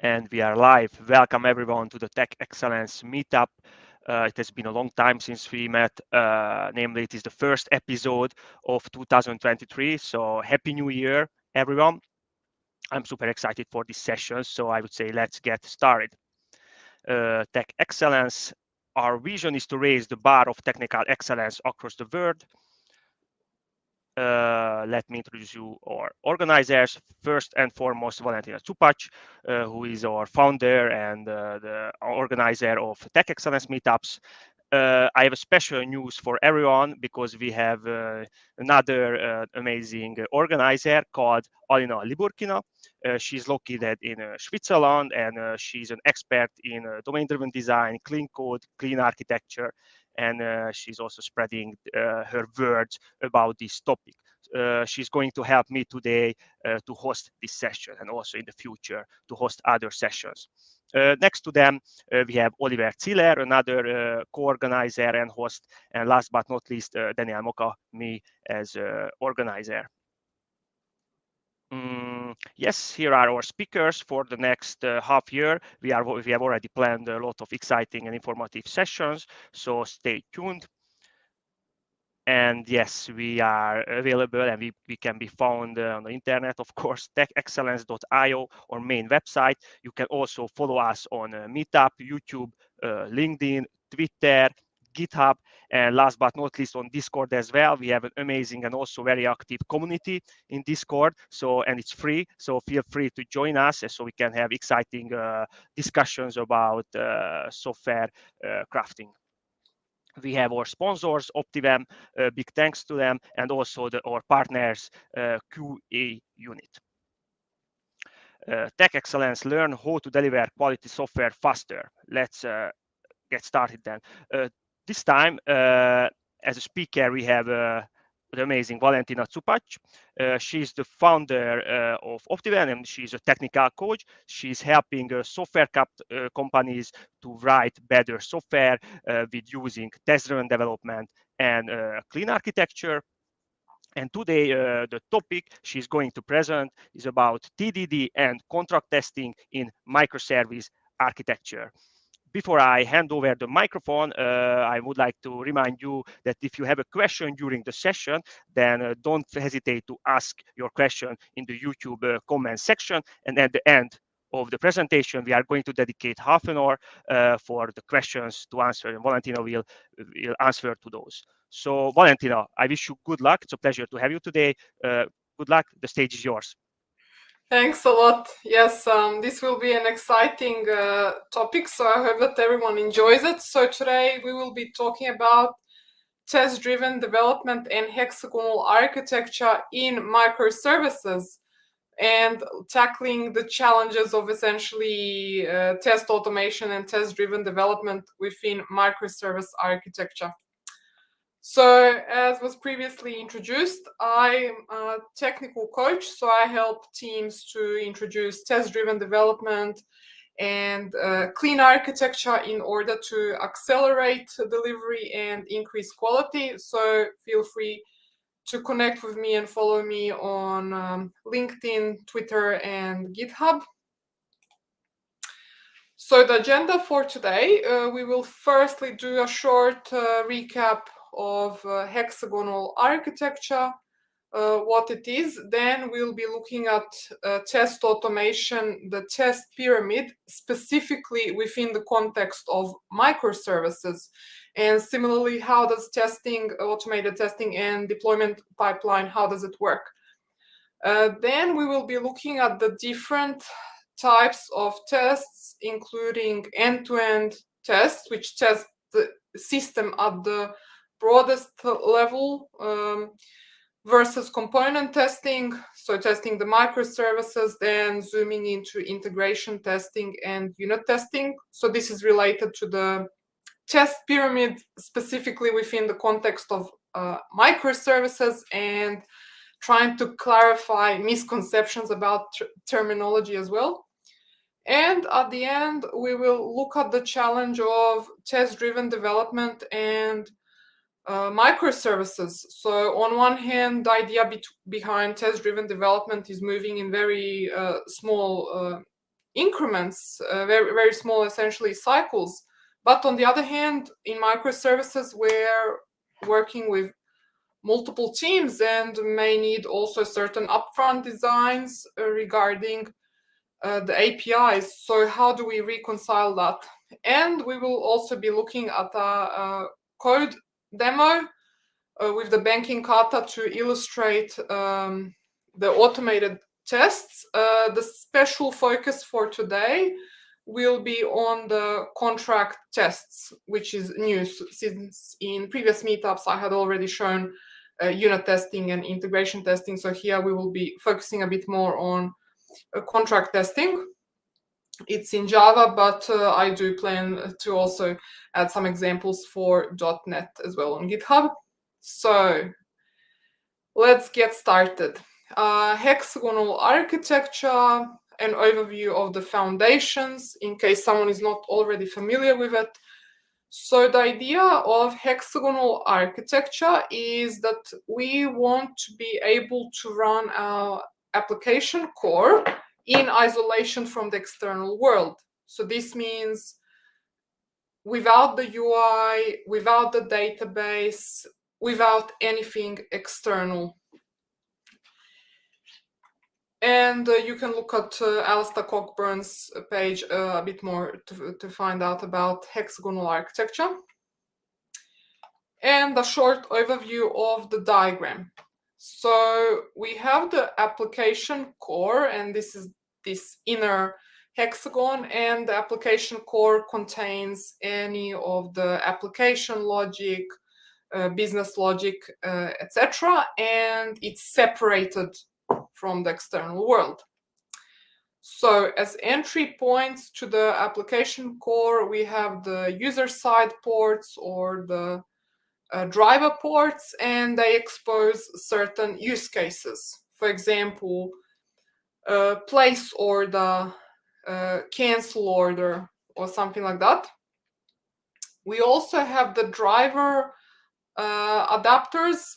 And we are live. Welcome everyone to the Tech Excellence Meetup. It has been a long time since we met. Namely, it is the first episode of 2023. So Happy New Year, everyone. I'm super excited for this session. So I would say let's get started. Tech Excellence. Our vision is to raise the bar of technical excellence across the world. Let me introduce you our organizers. First and foremost, Valentina Cupać, who is our founder and the organizer of Tech Excellence Meetups. I have a special news for everyone because we have another amazing organizer called Alina Liburkina. She's located in Switzerland, and she's an expert in domain-driven design, clean code, clean architecture, and she's also spreading her words about this topic. She's going to help me today to host this session and also in the future to host other sessions. Next to them, we have Oliver Ziller, another co-organizer and host, and last but not least, Daniel Moka, me as organizer. Yes, here are our speakers for the next half year. We have already planned a lot of exciting and informative sessions, so stay tuned. And yes, we are available and we can be found on the internet, of course, techexcellence.io, our main website. You can also follow us on Meetup, YouTube, LinkedIn, Twitter, GitHub, and last but not least on Discord as well. We have an amazing and also very active community in Discord, and it's free, so feel free to join us so we can have exciting discussions about software crafting. We have our sponsors, Optivem, big thanks to them, and also our partners, QA Unit. Tech Excellence, learn how to deliver quality software faster. Let's get started then. This time, as a speaker, we have the amazing Valentina Cupać. She's the founder of Optivem, and she's a technical coach. She's helping software companies to write better software with using test-driven development and clean architecture. And today, the topic she's going to present is about TDD and contract testing in microservice architecture. Before I hand over the microphone, I would like to remind you that if you have a question during the session, then don't hesitate to ask your question in the YouTube comment section. And at the end of the presentation, we are going to dedicate half an hour for the questions to answer, and Valentina will answer to those. So Valentina, I wish you good luck. It's a pleasure to have you today. Good luck. The stage is yours. Thanks a lot. Yes, this will be an exciting topic, so I hope that everyone enjoys it. So today we will be talking about test-driven development and hexagonal architecture in microservices and tackling the challenges of essentially test automation and test-driven development within microservice architecture. So as was previously introduced, I'm a technical coach, so I help teams to introduce test-driven development and clean architecture in order to accelerate delivery and increase quality. So feel free to connect with me and follow me on LinkedIn, Twitter, and GitHub. So the agenda for today, we will firstly do a short recap of hexagonal architecture, what it is. Then we'll be looking at test automation, the test pyramid, specifically within the context of microservices. And similarly, how does testing, automated testing and deployment pipeline, how does it work? Then we will be looking at the different types of tests, including end-to-end tests, which test the system at the broadest level, versus component testing, so testing the microservices, then zooming into integration testing and unit testing. So this is related to the test pyramid, specifically within the context of microservices, and trying to clarify misconceptions about terminology as well. And at the end, we will look at the challenge of test-driven development and microservices. So on one hand, the idea behind test-driven development is moving in very small increments, very small, essentially, cycles. But on the other hand, in microservices, we're working with multiple teams and may need also certain upfront designs regarding the APIs. So how do we reconcile that? And we will also be looking at a code demo with the banking Kata to illustrate the automated tests. The special focus for today will be on the contract tests, which is new, since in previous meetups I had already shown unit testing and integration testing. So here we will be focusing a bit more on contract testing. It's in Java, but I do plan to also add some examples for .NET as well on GitHub. So let's get started. Hexagonal architecture, an overview of the foundations in case someone is not already familiar with it. So the idea of hexagonal architecture is that we want to be able to run our application core in isolation from the external world. So this means without the UI, without the database, without anything external. And you can look at Alistair Cockburn's page a bit more to find out about hexagonal architecture. And a short overview of the diagram. So we have the application core, and this is this inner hexagon, and the application core contains any of the application logic, business logic, etc., and it's separated from the external world. So as entry points to the application core, we have the user side ports or the driver ports, and they expose certain use cases. For example, place order, cancel order, or something like that. We also have the driver adapters,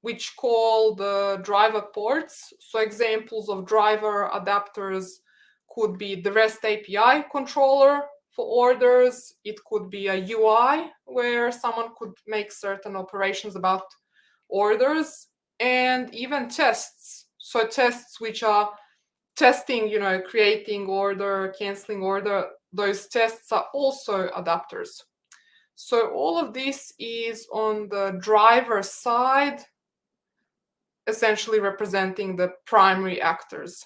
which call the driver ports. So examples of driver adapters could be the REST API controller for orders. It could be a UI where someone could make certain operations about orders, and even tests. So tests which are testing, creating order, canceling order, those tests are also adapters. So all of this is on the driver side, essentially representing the primary actors.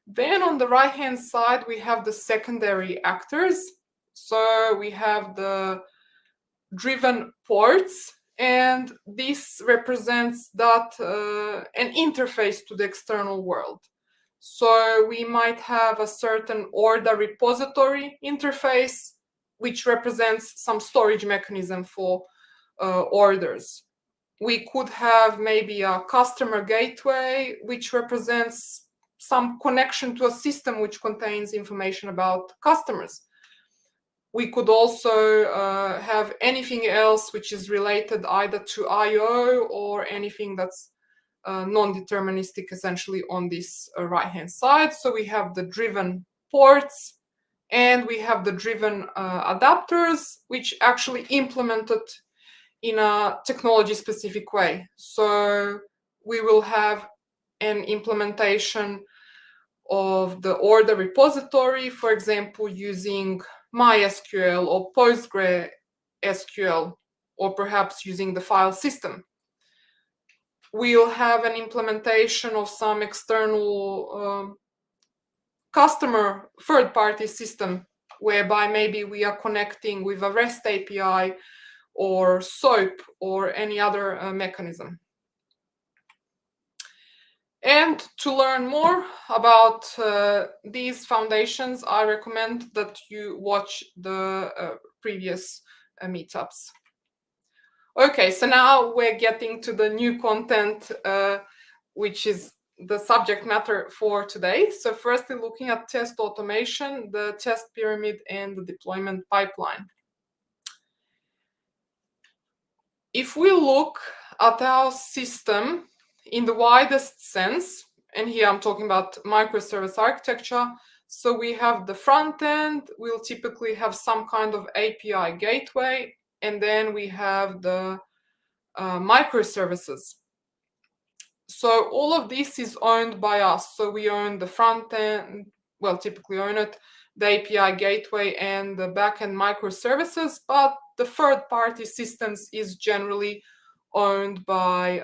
Then on the right-hand side, we have the secondary actors. So we have the driven ports, and this represents that an interface to the external world. So we might have a certain order repository interface, which represents some storage mechanism for orders. We could have maybe a customer gateway, which represents some connection to a system which contains information about customers. We could also have anything else which is related either to I/O or anything that's non-deterministic, essentially, on this right-hand side. So we have the driven ports, and we have the driven adapters, which actually implemented in a technology-specific way. So we will have an implementation of the order repository, for example, using MySQL or PostgreSQL, or perhaps using the file system. We'll have an implementation of some external customer third-party system, whereby maybe we are connecting with a REST API or SOAP or any other mechanism. And to learn more about these foundations, I recommend that you watch the previous meetups. Okay, so now we're getting to the new content, which is the subject matter for today. So firstly, looking at test automation, the test pyramid, and the deployment pipeline. If we look at our system in the widest sense, And here I'm talking about microservice architecture. So we have the front end, we'll typically have some kind of API gateway, and then we have the microservices. So all of this is owned by us. So we own the front end, well, typically own it, the API gateway and the backend microservices, but the third-party systems is generally owned by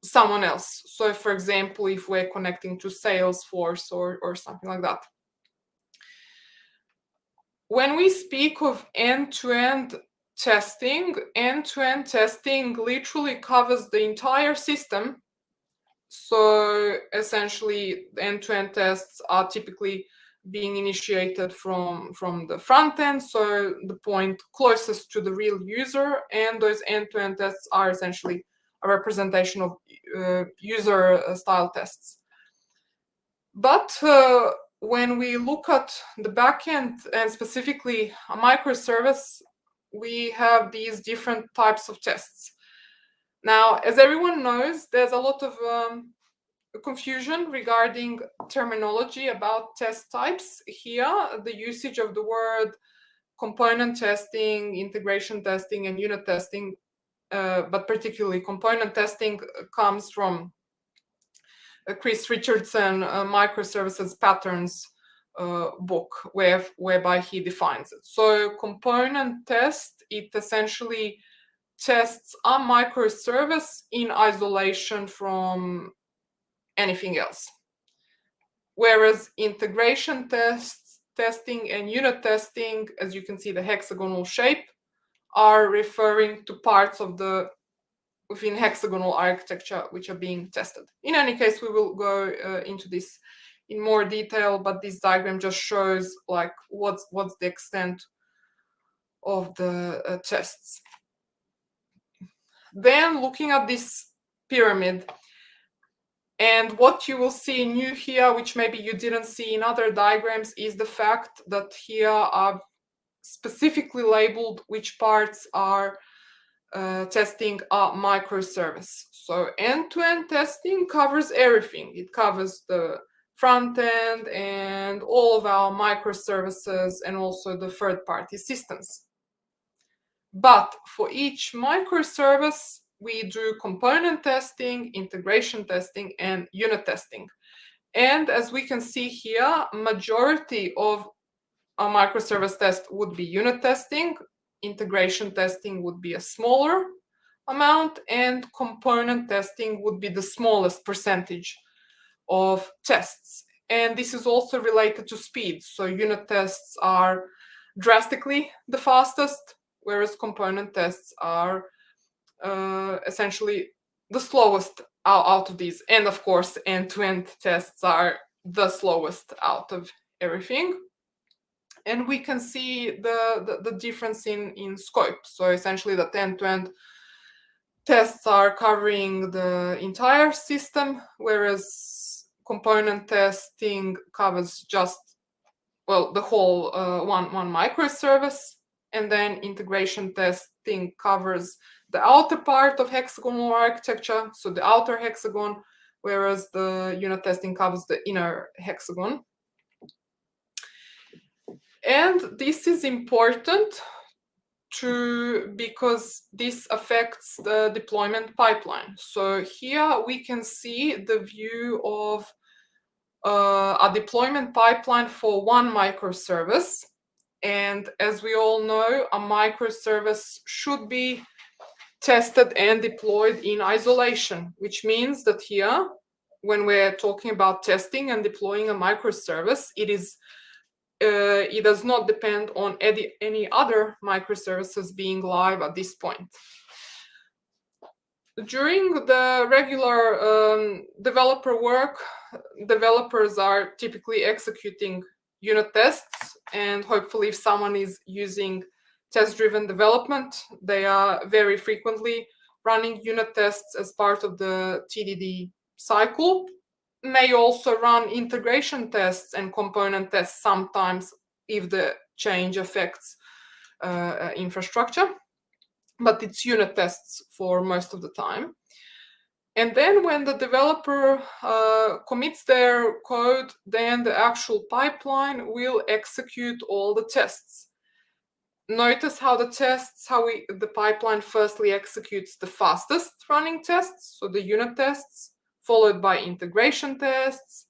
someone else. So for example, if we're connecting to Salesforce or something like that. When we speak of end-to-end testing literally covers the entire system. So essentially, end-to-end tests are typically being initiated from the front end, so the point closest to the real user, and those end-to-end tests are essentially a representation of user style tests. But when we look at the backend and specifically a microservice, we have these different types of tests. Now, as everyone knows, there's a lot of confusion regarding terminology about test types. Here, the usage of the word component testing, integration testing, and unit testing, but particularly component testing, comes from Chris Richardson Microservices Patterns book, whereby he defines it. So component test, it essentially tests a microservice in isolation from anything else. Whereas integration testing and unit testing, as you can see the hexagonal shape, are referring to parts of the within hexagonal architecture which are being tested. In any case, we will go into this in more detail, but this diagram just shows like what's the extent of the tests. Then looking at this pyramid, and what you will see new here, which maybe you didn't see in other diagrams, is the fact that here are specifically labeled which parts are testing a microservice. So end-to-end testing covers everything. It covers the front end and all of our microservices and also the third-party systems. But for each microservice, we do component testing, integration testing, and unit testing. And as we can see here, majority of a microservice test would be unit testing, integration testing would be a smaller amount, and component testing would be the smallest percentage of tests. And this is also related to speed. So unit tests are drastically the fastest, whereas component tests are essentially the slowest out of these. And of course, end-to-end tests are the slowest out of everything. And we can see the difference in scope. So essentially the end-to-end tests are covering the entire system, whereas component testing covers just, well, the whole one microservice. And then integration testing covers the outer part of hexagonal architecture, so the outer hexagon, whereas the unit testing covers the inner hexagon. And this is important because this affects the deployment pipeline. So here we can see the view of a deployment pipeline for one microservice. And as we all know, a microservice should be tested and deployed in isolation, which means that here, when we're talking about testing and deploying a microservice, it does not depend on any other microservices being live at this point. During the regular developer work, developers are typically executing unit tests, and hopefully if someone is using test-driven development, they are very frequently running unit tests as part of the TDD cycle. May also run integration tests and component tests sometimes if the change affects infrastructure, but it's unit tests for most of the time. And then when the developer commits their code, then the actual pipeline will execute all the tests. Notice how the pipeline firstly executes the fastest running tests, so the unit tests, followed by integration tests,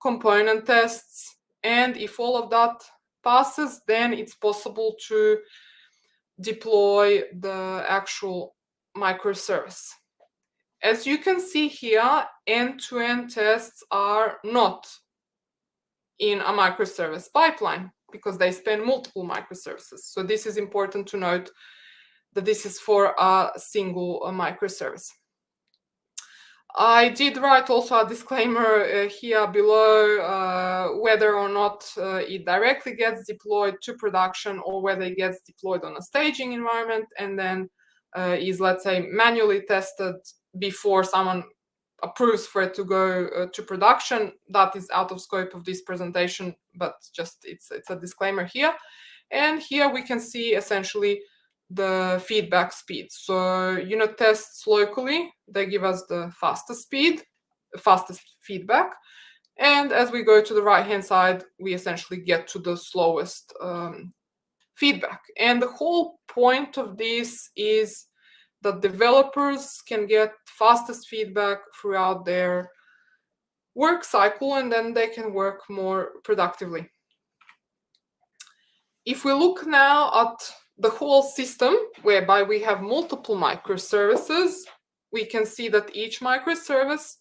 component tests, and if all of that passes, then it's possible to deploy the actual microservice. As you can see here, end-to-end tests are not in a microservice pipeline because they span multiple microservices. So this is important to note that this is for a single microservice. I did write also a disclaimer here below whether or not it directly gets deployed to production or whether it gets deployed on a staging environment and then is, let's say, manually tested before someone approves for it to go to production. That is out of scope of this presentation, but just it's a disclaimer here. And here we can see essentially the feedback speed. So unit tests locally, they give us the fastest speed, the fastest feedback. And as we go to the right-hand side, we essentially get to the slowest feedback. And the whole point of this is that developers can get fastest feedback throughout their work cycle, and then they can work more productively. If we look now at the whole system, whereby we have multiple microservices, we can see that each microservice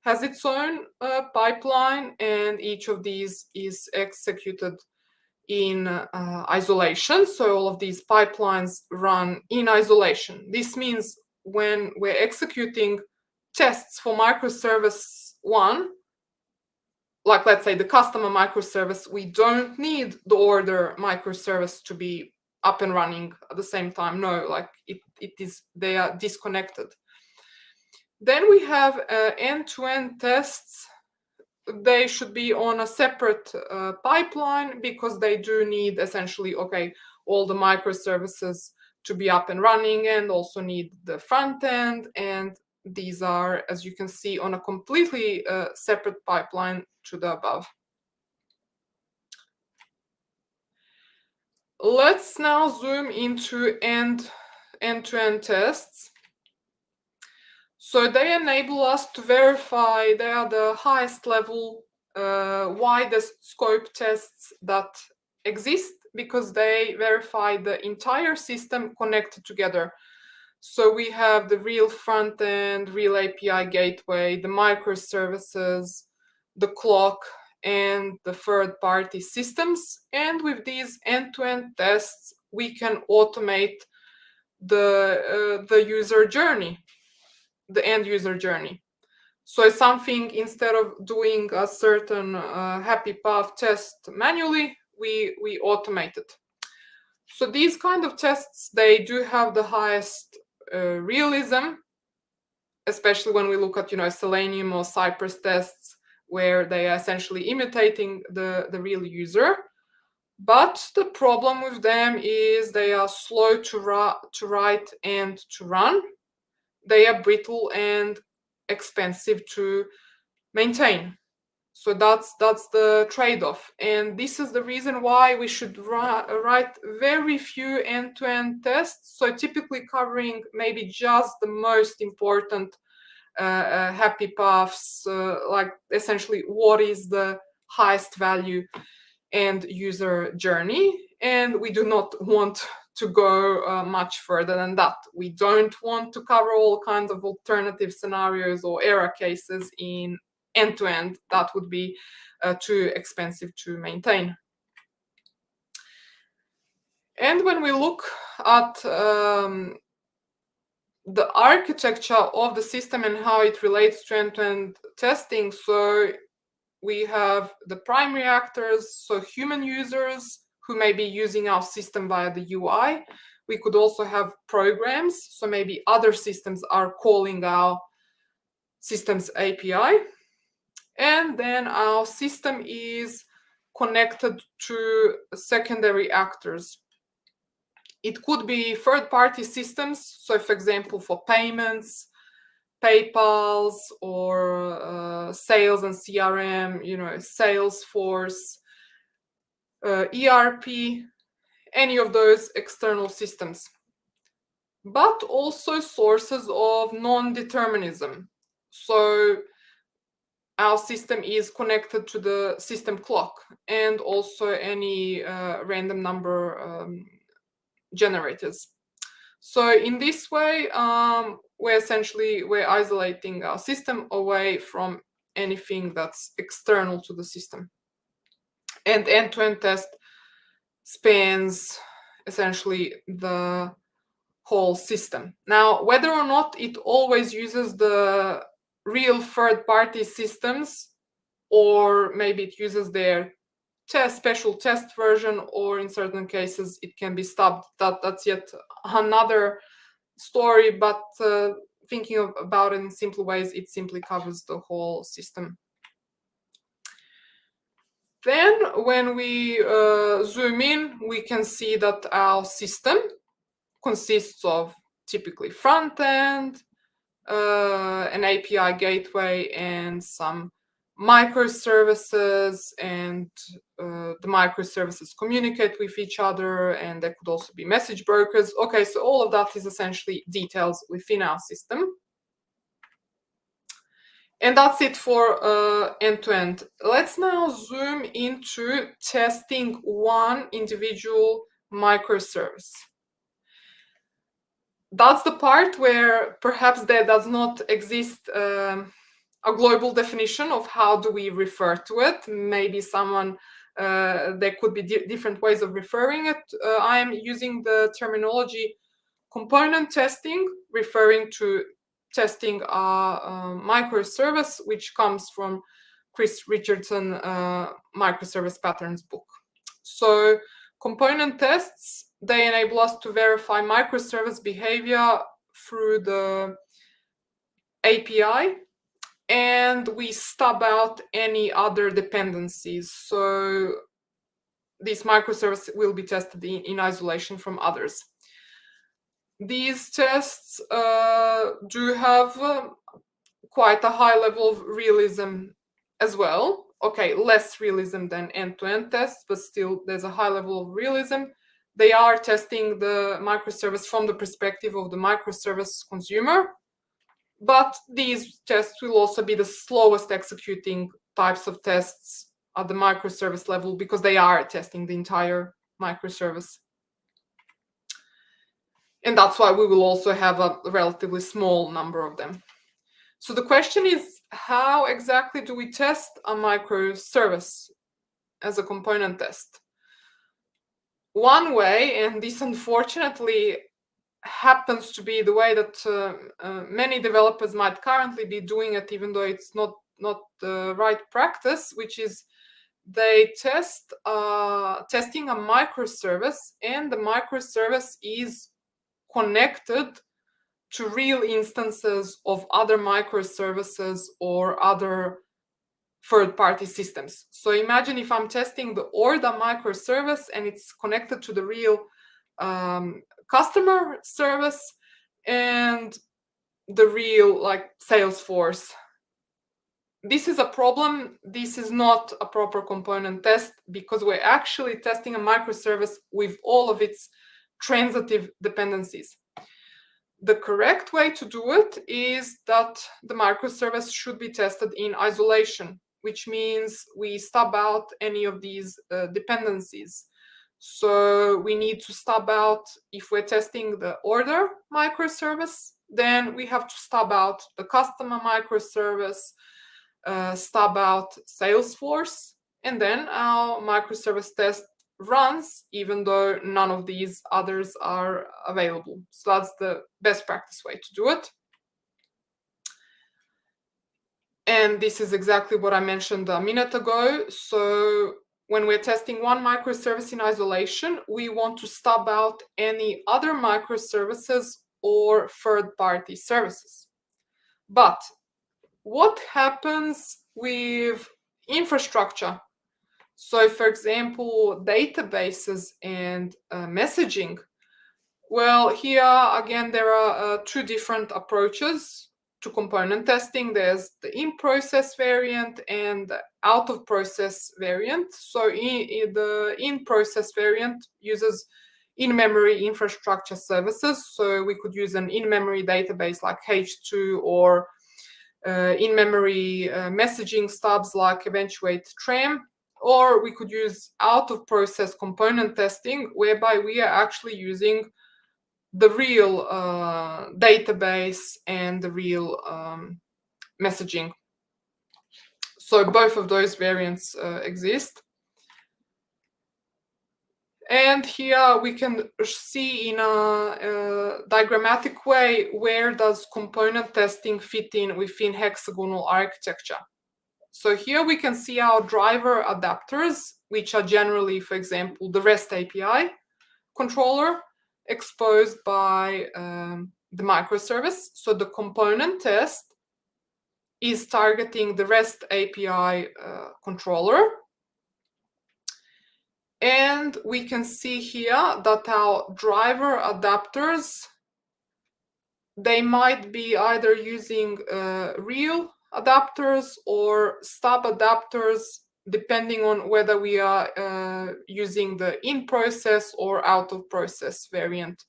has its own pipeline, and each of these is executed in isolation. So all of these pipelines run in isolation. This means when we're executing tests for microservice 1, like let's say the customer microservice, we don't need the order microservice to be up and running at the same time. No, like they are disconnected. Then we have end-to-end tests. They should be on a separate pipeline because they do need essentially, all the microservices to be up and running and also need the front end. And these are, as you can see, on a completely separate pipeline to the above. Let's now zoom into end-to-end tests. So they enable us to verify they are the highest level, widest scope tests that exist because they verify the entire system connected together. So we have the real front end, real API gateway, the microservices, the clock, and the third-party systems. And with these end-to-end tests, we can automate the user journey, the end user journey. So it's something, instead of doing a certain happy path test manually, we automate it. So these kind of tests, they do have the highest realism, especially when we look at Selenium or Cypress tests, where they are essentially imitating the real user. But the problem with them is they are slow to write and to run. They are brittle and expensive to maintain. So that's the trade-off. And this is the reason why we should write very few end-to-end tests. So typically covering maybe just the most important happy paths, like essentially what is the highest value end user journey. And we do not want to go much further than that. We don't want to cover all kinds of alternative scenarios or error cases in end-to-end. That would be too expensive to maintain. And when we look at the architecture of the system and how it relates to end-to-end testing, so we have the primary actors, so human users who may be using our system via the UI. We could also have programs, so maybe other systems are calling our system's API. And then our system is connected to secondary actors. It could be third-party systems, so for example, for payments PayPal's or sales and CRM, Salesforce, ERP, any of those external systems. But also sources of non-determinism. So our system is connected to the system clock and also any random number generators. So in this way, we're isolating our system away from anything that's external to the system. And end-to-end test spans essentially the whole system. Now, whether or not it always uses the real third-party systems, or maybe it uses their special test version, or in certain cases it can be stopped. That's yet another story, but thinking about it in simple ways, it simply covers the whole system. Then when we zoom in, we can see that our system consists of typically front end, an API gateway, and some microservices, and the microservices communicate with each other, and there could also be message brokers. Okay, so all of that is essentially details within our system. And that's it for end-to-end. Let's now zoom into testing one individual microservice. That's the part where perhaps there does not exist a global definition of how do we refer to it. Maybe there could be different ways of referring it. I am using the terminology component testing, referring to testing a microservice, which comes from Chris Richardson Microservice Patterns book. So component tests, they enable us to verify microservice behavior through the API, and we stub out any other dependencies. So this microservice will be tested in isolation from others. These tests do have quite a high level of realism as well. Okay, less realism than end-to-end tests, but still there's a high level of realism. They are testing the microservice from the perspective of the microservice consumer, but these tests will also be the slowest executing types of tests at the microservice level because they are testing the entire microservice. And that's why we will also have a relatively small number of them. So the question is, how exactly do we test a microservice as a component test? One way, and this unfortunately happens to be the way that many developers might currently be doing it, even though it's not the right practice, which is they testing a microservice, and the microservice is connected to real instances of other microservices or other third-party systems. So imagine if I'm testing the Orda microservice and it's connected to the real customer service and the real Salesforce. This is a problem. This is not a proper component test because we're actually testing a microservice with all of its transitive dependencies. The correct way to do it is that the microservice should be tested in isolation, which means we stub out any of these dependencies. So we need to stub out, if we're testing the order microservice, then we have to stub out the customer microservice, stub out Salesforce, and then our microservice test runs even though none of these others are available. So that's the best practice way to do it. And this is exactly what I mentioned a minute ago. So when we're testing one microservice in isolation, we want to stub out any other microservices or third-party services. But what happens with infrastructure? So, for example, databases and messaging. Well, here again, there are two different approaches to component testing. There's the in-process variant and the out-of-process variant. So the in-process variant uses in-memory infrastructure services. So we could use an in-memory database like H2 or in-memory messaging stubs like eventuate trem, or we could use out-of-process component testing, whereby we are actually using the real database and the real messaging. So both of those variants exist. And here we can see in a diagrammatic way where does component testing fit in within hexagonal architecture. So here we can see our driver adapters, which are generally, for example, the REST API controller exposed by the microservice. So the component test is targeting the REST API controller. And we can see here that our driver adapters, they might be either using real adapters or stub adapters, depending on whether we are using the in-process or out-of-process variant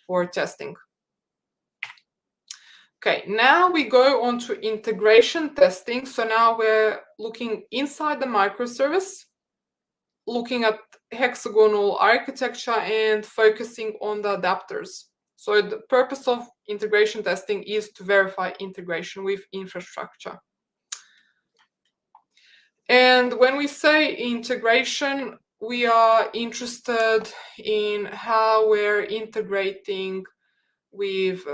for testing. Okay, now we go on to integration testing. So now we're looking inside the microservice, looking at hexagonal architecture and focusing on the adapters. So the purpose of integration testing is to verify integration with infrastructure. And when we say integration, we are interested in how we're integrating with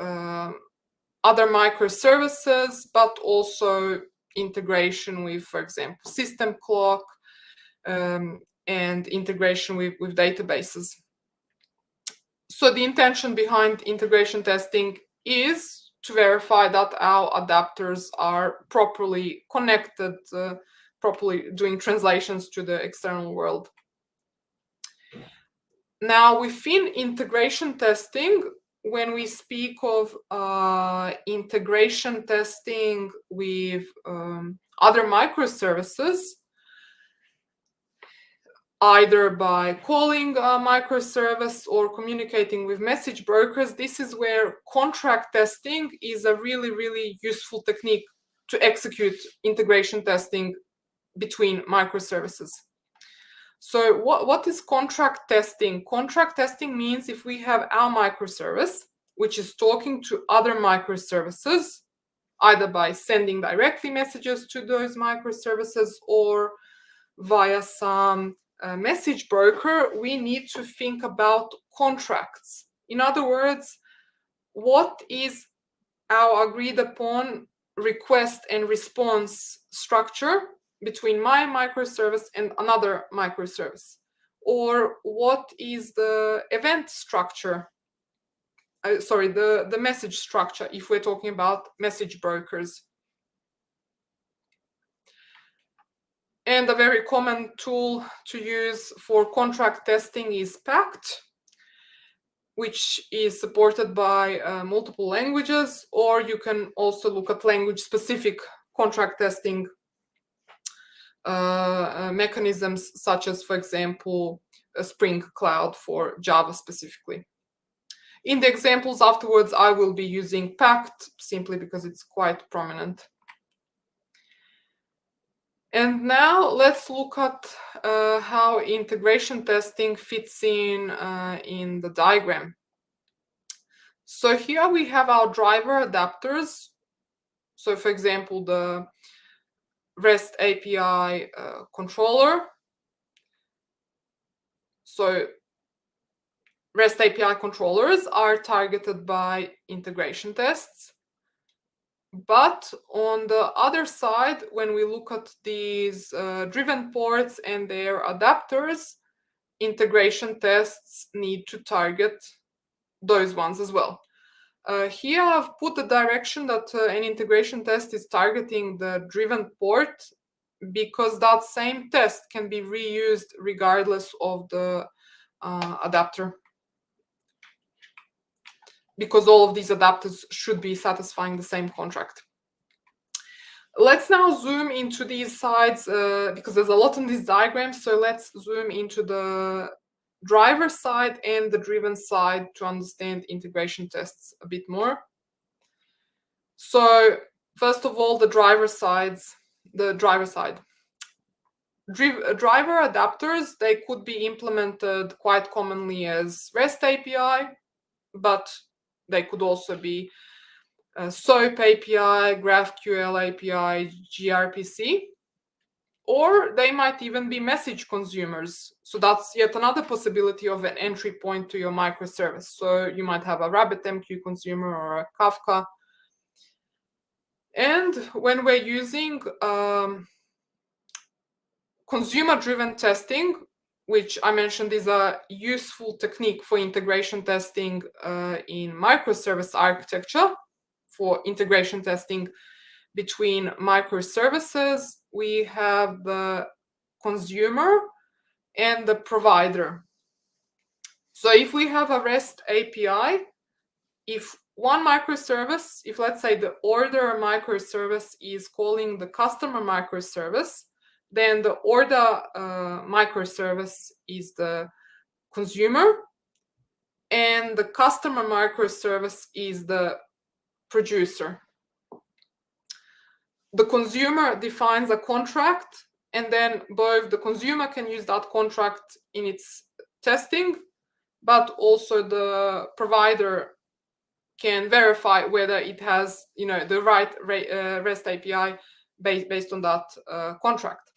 other microservices, but also integration with, for example, system clock, and integration with databases. So the intention behind integration testing is to verify that our adapters are properly connected, properly doing translations to the external world. Now, within integration testing, when we speak of integration testing with other microservices, either by calling a microservice or communicating with message brokers, this is where contract testing is a really, really useful technique to execute integration testing between microservices. So what is contract testing? Contract testing means if we have our microservice, which is talking to other microservices, either by sending directly messages to those microservices or via some message broker, we need to think about contracts. In other words, what is our agreed upon request and response structure between my microservice and another microservice? Or what is the event structure? The message structure, if we're talking about message brokers. And a very common tool to use for contract testing is PACT, which is supported by multiple languages, or you can also look at language-specific contract testing mechanisms, such as, for example, Spring Cloud for Java specifically. In the examples afterwards, I will be using PACT simply because it's quite prominent. And now let's look at how integration testing fits in the diagram. So here we have our driver adapters. So for example, the REST API controller. So REST API controllers are targeted by integration tests. But on the other side, when we look at these driven ports and their adapters, integration tests need to target those ones as well. Here I've put the direction that an integration test is targeting the driven port, because that same test can be reused regardless of the adapter, because all of these adapters should be satisfying the same contract. Let's now zoom into these sides because there's a lot on this diagram. So let's zoom into the driver side and the driven side to understand integration tests a bit more. So first of all, the driver side. Driver adapters, they could be implemented quite commonly as REST API, but they could also be SOAP API, GraphQL API, gRPC, or they might even be message consumers. So that's yet another possibility of an entry point to your microservice. So you might have a RabbitMQ consumer or a Kafka. And when we're using consumer-driven testing, which I mentioned is a useful technique for integration testing in microservice architecture, for integration testing between microservices, we have the consumer and the provider. So if we have a REST API, if one microservice, if let's say the order microservice is calling the customer microservice, then the order microservice is the consumer, and the customer microservice is the producer. The consumer defines a contract, and then both the consumer can use that contract in its testing, but also the provider can verify whether it has, the right REST API based on that contract.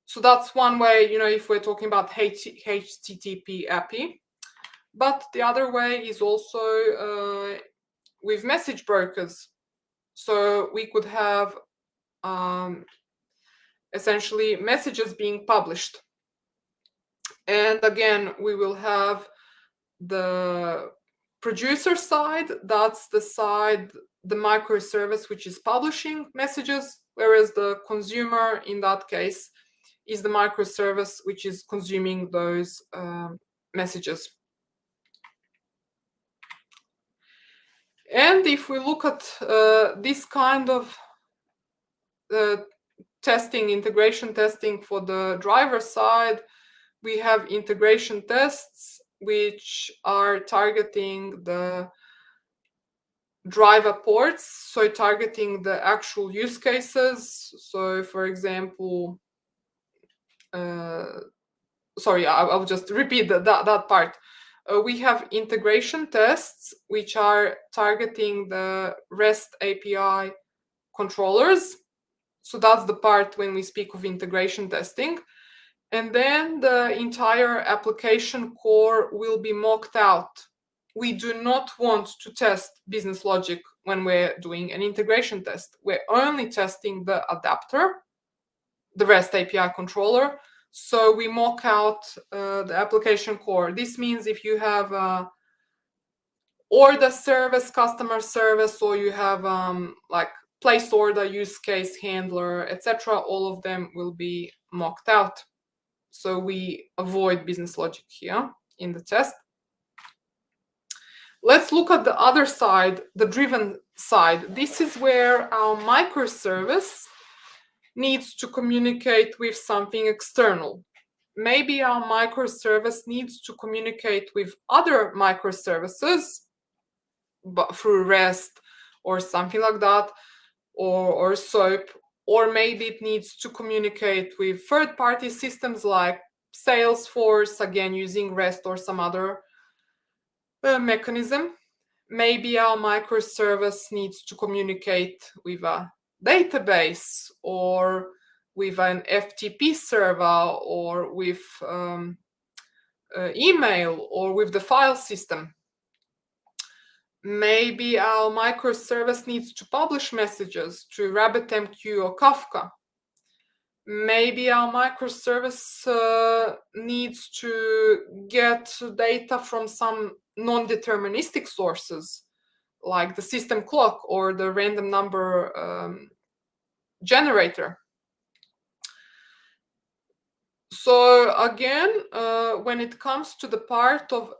So that's one way, if we're talking about HTTP API. But the other way is also with message brokers. So we could have essentially messages being published. And again, we will have the producer side, that's the side, the microservice which is publishing messages, whereas the consumer in that case is the microservice which is consuming those messages. And if we look at this kind of testing, integration testing for the driver side, we have integration tests which are targeting the driver ports, so targeting the actual use cases. So for example, sorry, I'll just repeat that part. We have integration tests which are targeting the REST API controllers. So that's the part when we speak of integration testing. And then the entire application core will be mocked out. We do not want to test business logic when we're doing an integration test. We're only testing the adapter, the REST API controller. So we mock out the application core. This means if you have order service, customer service, or you have like place order, use case handler, etc., all of them will be mocked out. So we avoid business logic here in the test. Let's look at the other side, the driven side. This is where our microservice needs to communicate with something external. Maybe our microservice needs to communicate with other microservices, but through REST or something like that, or SOAP, or maybe it needs to communicate with third-party systems like Salesforce, again using REST or some other mechanism. Maybe our microservice needs to communicate with a database or with an FTP server or with email or with the file system. Maybe our microservice needs to publish messages to RabbitMQ or Kafka. Maybe our microservice needs to get data from some non-deterministic sources, like the system clock or the random number generator. So again, when it comes to the part of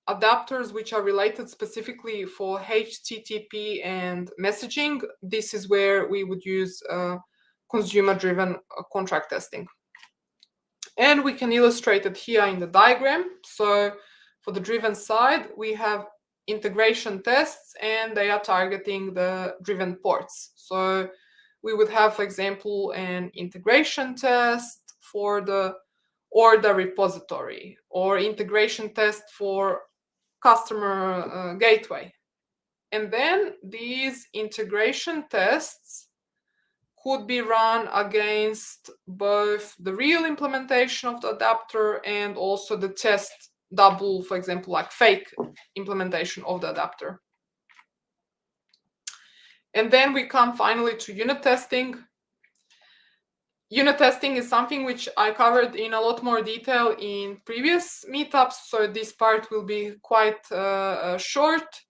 adapters which are related specifically for HTTP and messaging, this is where we would use consumer-driven contract testing. And we can illustrate it here in the diagram. So for the driven side, we have integration tests, and they are targeting the driven ports. So we would have, for example, an integration test for the order repository, or integration test for customer gateway. And then these integration tests could be run against both the real implementation of the adapter and also the test double, for example, like fake implementation of the adapter. And then we come finally to unit testing. Unit testing is something which I covered in a lot more detail in previous meetups, so this part will be quite short.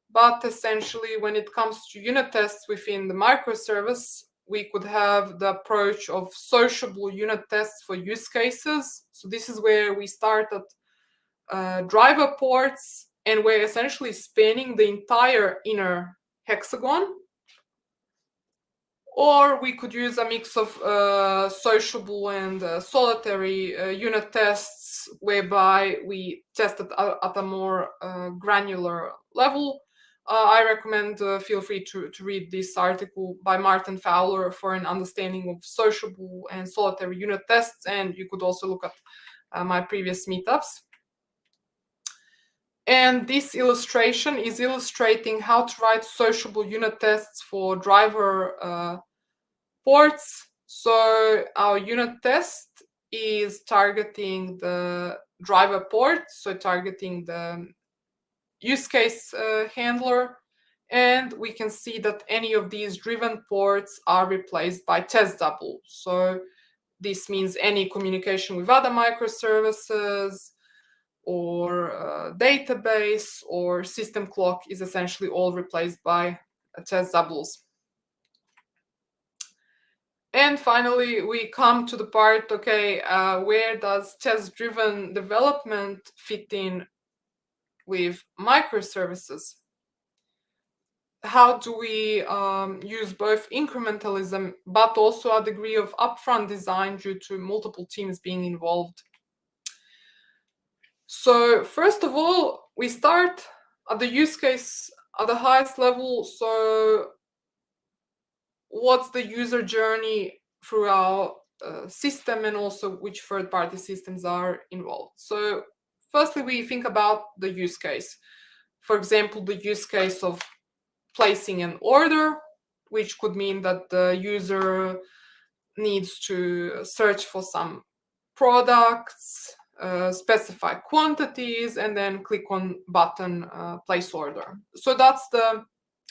But essentially, when it comes to unit tests within the microservice, we could have the approach of sociable unit tests for use cases. So this is where we start at driver ports, and we're essentially spanning the entire inner hexagon. Or we could use a mix of sociable and solitary unit tests, whereby we test it at a more granular level. I recommend feel free to read this article by Martin Fowler for an understanding of sociable and solitary unit tests, and you could also look at my previous meetups. And this illustration is illustrating how to write sociable unit tests for driver ports. So our unit test is targeting the driver port, so targeting the use case handler. And we can see that any of these driven ports are replaced by test double. So this means any communication with other microservices, or database, or system clock is essentially all replaced by test doubles. And finally, we come to the part, okay, where does test-driven development fit in with microservices? How do we use both incrementalism, but also a degree of upfront design due to multiple teams being involved? So first of all, we start at the use case at the highest level. So what's the user journey through our system, and also which third-party systems are involved? So firstly, we think about the use case. For example, the use case of placing an order, which could mean that the user needs to search for some products, specify quantities, and then click on button place order. So that's the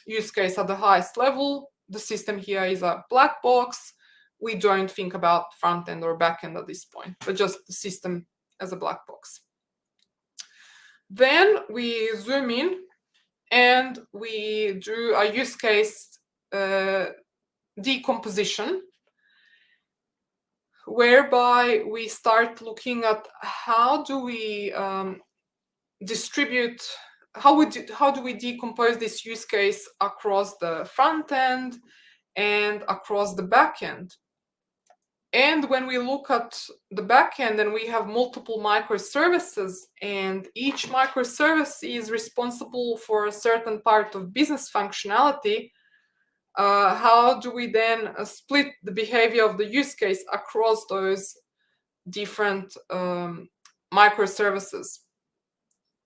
use case at the highest level. The system here is a black box. We don't think about front end or back end at this point, but just the system as a black box. Then we zoom in and we do a use case decomposition, whereby we start looking at how do we distribute, how do we decompose this use case across the front end and across the back end. And when we look at the back end, then we have multiple microservices, and each microservice is responsible for a certain part of business functionality. How do we then split the behavior of the use case across those different microservices?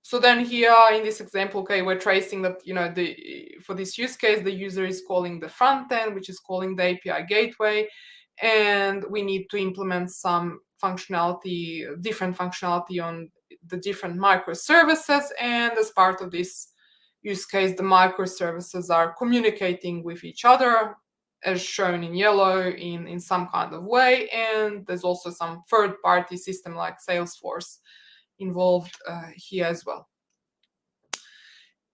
So then here in this example, okay, we're tracing that, for this use case, the user is calling the front end, which is calling the API gateway, and we need to implement some functionality, different functionality on the different microservices. And as part of this use case, the microservices are communicating with each other, as shown in yellow, in some kind of way. And there's also some third-party system like Salesforce involved here as well.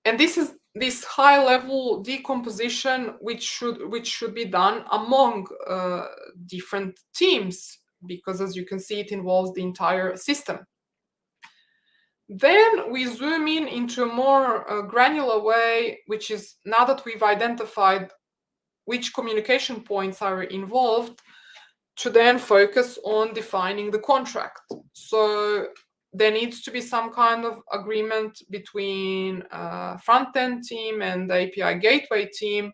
And this is this high-level decomposition, which should be done among different teams, because as you can see, it involves the entire system. Then we zoom in into a more granular way, which is now that we've identified which communication points are involved, to then focus on defining the contract. So there needs to be some kind of agreement between front-end team and the API gateway team.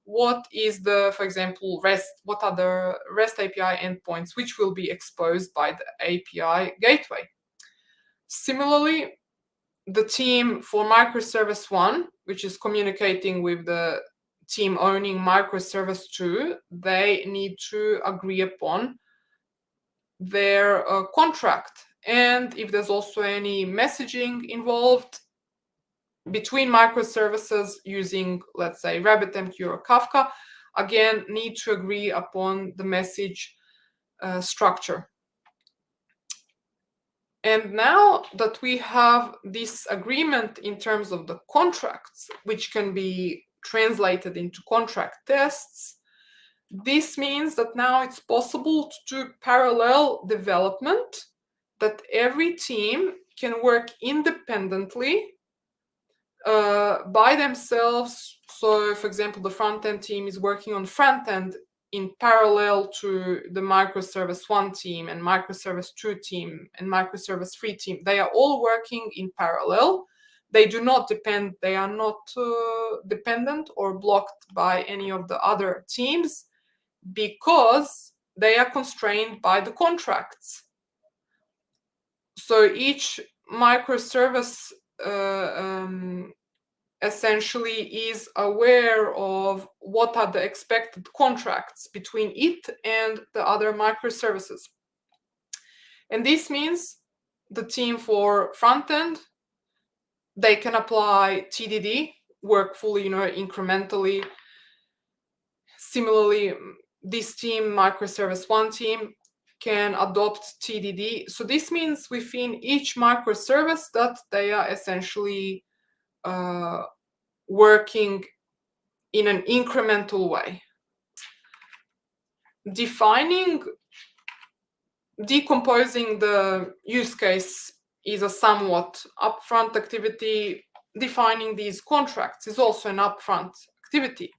What is the, for example, what are the REST API endpoints which will be exposed by the API gateway? Similarly, the team for microservice 1, which is communicating with the team owning microservice 2, they need to agree upon their contract. And if there's also any messaging involved between microservices using, let's say, RabbitMQ or Kafka, again, need to agree upon the message structure. And now that we have this agreement in terms of the contracts, which can be translated into contract tests, this means that now it's possible to do parallel development, that every team can work independently by themselves. So, for example, the front-end team is working on front-end in parallel to the microservice 1 team and microservice 2 team and microservice 3 team. They are all working in parallel. They do not depend, they are not dependent or blocked by any of the other teams because they are constrained by the contracts. So each microservice essentially is aware of what are the expected contracts between it and the other microservices. And this means the team for front end, they can apply TDD, work fully, incrementally. Similarly, this team, microservice 1 team, can adopt TDD. So this means within each microservice that they are essentially working in an incremental way. Decomposing the use case is a somewhat upfront activity. Defining these contracts is also an upfront activity.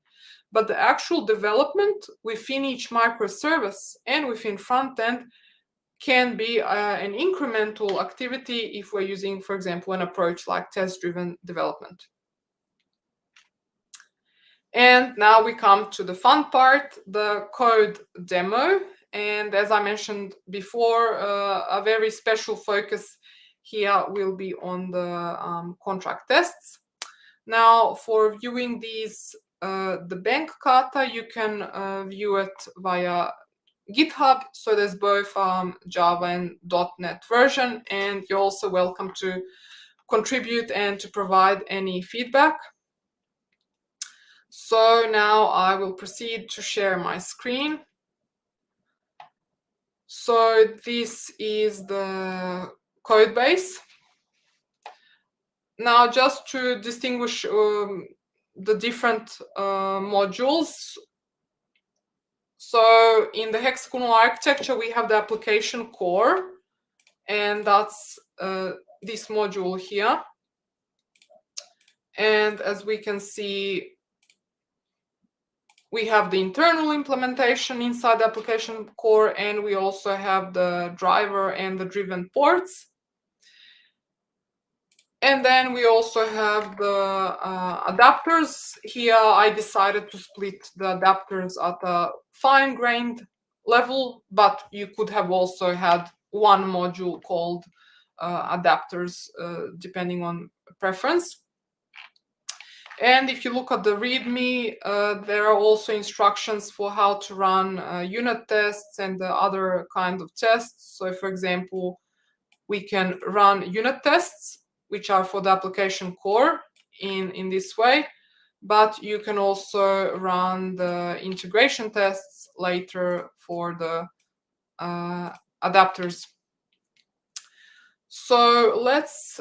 But the actual development within each microservice and within front end can be an incremental activity if we're using, for example, an approach like test-driven development. And now we come to the fun part, the code demo. And as I mentioned before, a very special focus here will be on the contract tests. Now, for viewing these, the bank Kata, you can view it via GitHub. So there's both Java and .NET version, and you're also welcome to contribute and to provide any feedback. So now I will proceed to share my screen. So this is the code base. Now, just to distinguish the different modules. So in the hexagonal architecture, we have the application core, and that's this module here. And as we can see, we have the internal implementation inside the application core, and we also have the driver and the driven ports. And then we also have the adapters. Here I decided to split the adapters at a fine-grained level, but you could have also had one module called adapters, depending on preference. And if you look at the README, there are also instructions for how to run unit tests and the other kind of tests. So for example, we can run unit tests, which are for the application core in this way, but you can also run the integration tests later for the adapters. So let's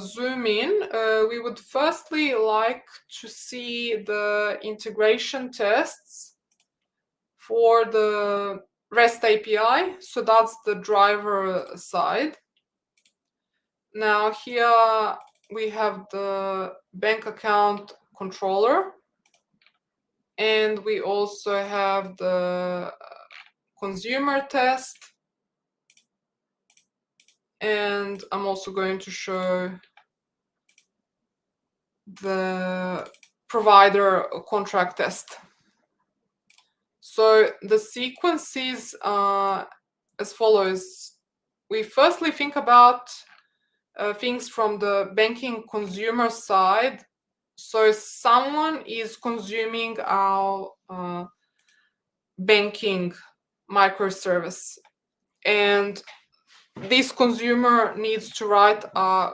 zoom in. We would firstly like to see the integration tests for the REST API. So that's the driver side. Now here we have the bank account controller, and we also have the consumer test, and I'm also going to show the provider contract test. So the sequence is as follows. We firstly think about things from the banking consumer side. So someone is consuming our banking microservice, and this consumer needs to write a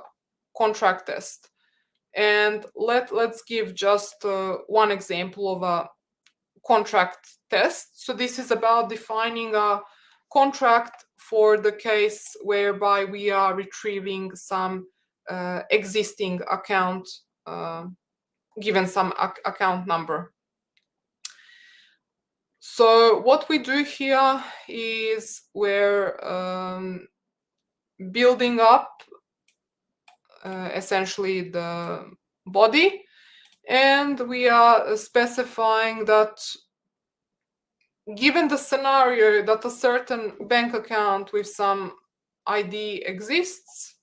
contract test. And let's give just one example of a contract test. So this is about defining a contract for the case whereby we are retrieving some existing account, given some account number. So what we do here is we're building up essentially the body, and we are specifying that given the scenario that a certain bank account with some ID exists,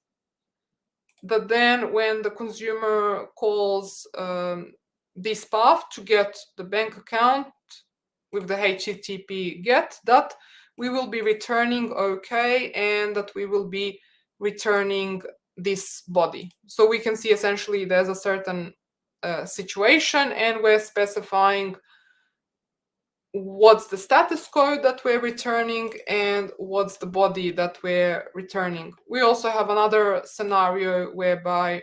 that then when the consumer calls this path to get the bank account with the HTTP GET, that we will be returning OK, and that we will be returning this body. So we can see essentially there's a certain situation, and we're specifying what's the status code that we're returning and what's the body that we're returning. We also have another scenario whereby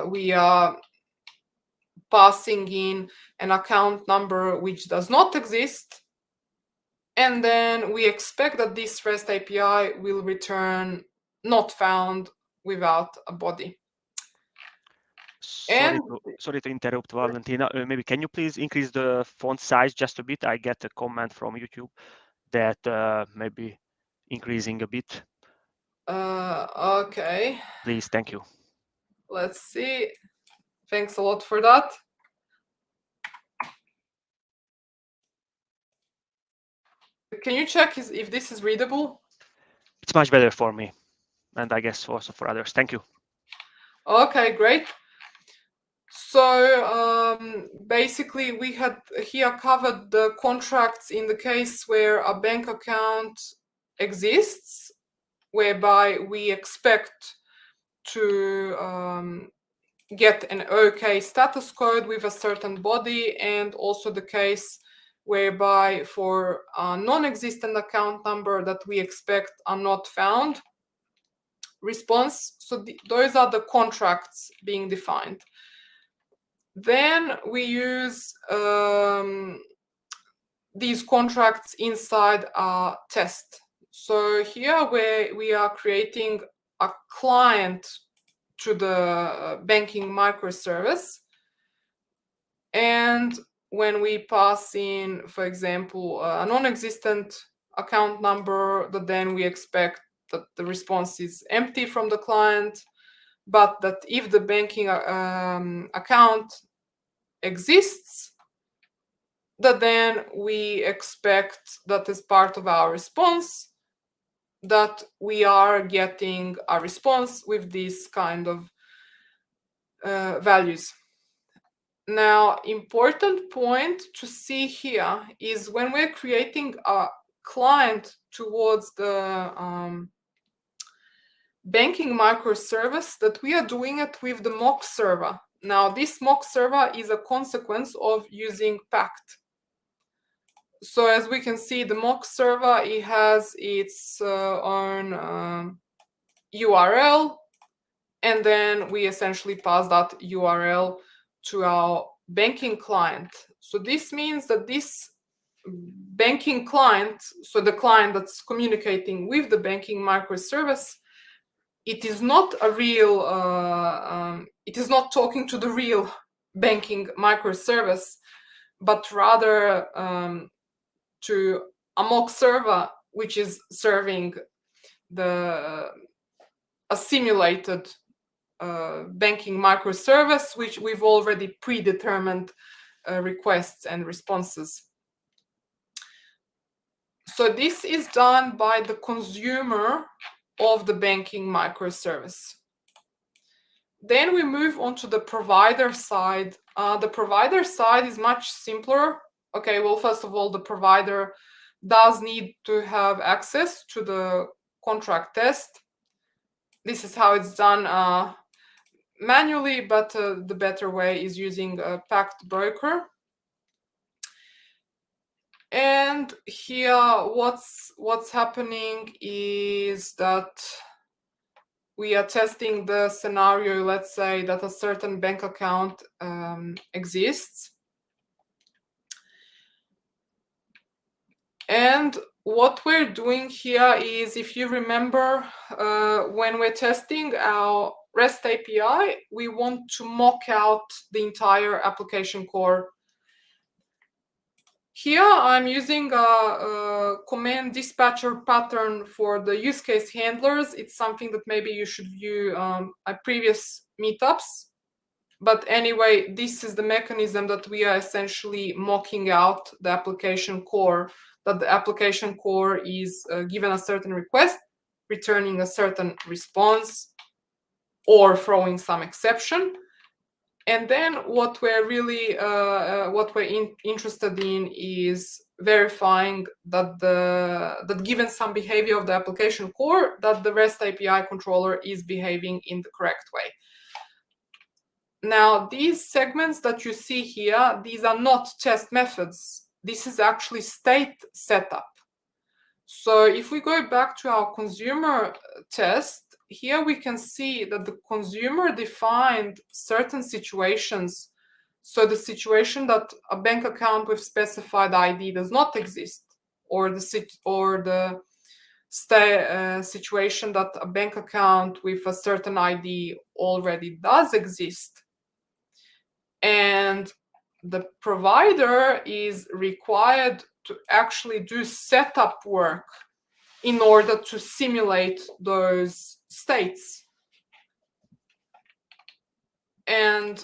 we are passing in an account number which does not exist, and then we expect that this REST API will return not found without a body. Sorry to interrupt, Valentina. Maybe can you please increase the font size just a bit? I get a comment from YouTube that maybe increasing a bit. Okay. Please, thank you. Let's see. Thanks a lot for that. Can you check if this is readable? It's much better for me, and I guess also for others. Thank you. Okay, great. So basically, we had here covered the contracts in the case where a bank account exists, whereby we expect to get an OK status code with a certain body, and also the case whereby for a non-existent account number that we expect are not found response. So those are the contracts being defined. Then we use these contracts inside our test. So here we are creating a client to the banking microservice, and when we pass in, for example, a non-existent account number, that then we expect that the response is empty from the client, but that if the banking account exists, that then we expect that as part of our response that we are getting a response with this kind of values. Now, important point to see here is when we're creating a client towards the banking microservice, that we are doing it with the mock server. Now, this mock server is a consequence of using Pact. So as we can see, the mock server, it has its own URL, and then we essentially pass that URL to our banking client. So this means that this banking client, so the client that's communicating with the banking microservice, it is not a real, it is not talking to the real banking microservice, but rather to a mock server, which is serving the a simulated banking microservice, which we've already predetermined requests and responses. So this is done by the consumer of the banking microservice. Then we move on to the provider side. The provider side is much simpler. Okay, well, first of all, the provider does need to have access to the contract test. This is how it's done manually, but the better way is using a packed broker. And here, what's happening is that we are testing the scenario, let's say, that a certain bank account exists. And what we're doing here is, if you remember, when we're testing our REST API, we want to mock out the entire application core. Here, I'm using a command dispatcher pattern for the use case handlers. It's something that maybe you should view at previous meetups. But anyway, this is the mechanism that we are essentially mocking out the application core, that the application core is given a certain request, returning a certain response, or throwing some exception. And then what we're really interested in is verifying that given some behavior of the application core, that the REST API controller is behaving in the correct way. Now, these segments that you see here, these are not test methods. This is actually state setup. So if we go back to our consumer test, here we can see that the consumer defined certain situations. So the situation that a bank account with specified ID does not exist, or the situation that a bank account with a certain ID already does exist. And the provider is required to actually do setup work in order to simulate those states. And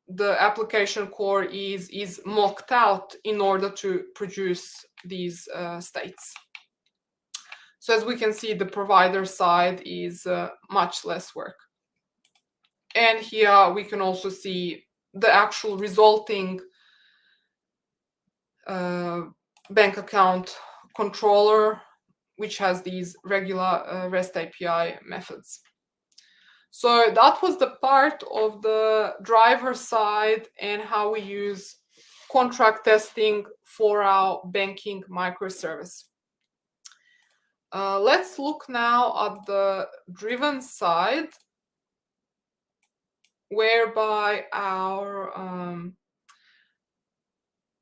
the application core is mocked out in order to produce these states. So as we can see, the provider side is much less work. And here we can also see the actual resulting bank account controller, which has these regular REST API methods. So that was the part of the driver side and how we use contract testing for our banking microservice. Let's look now at the driven side, whereby our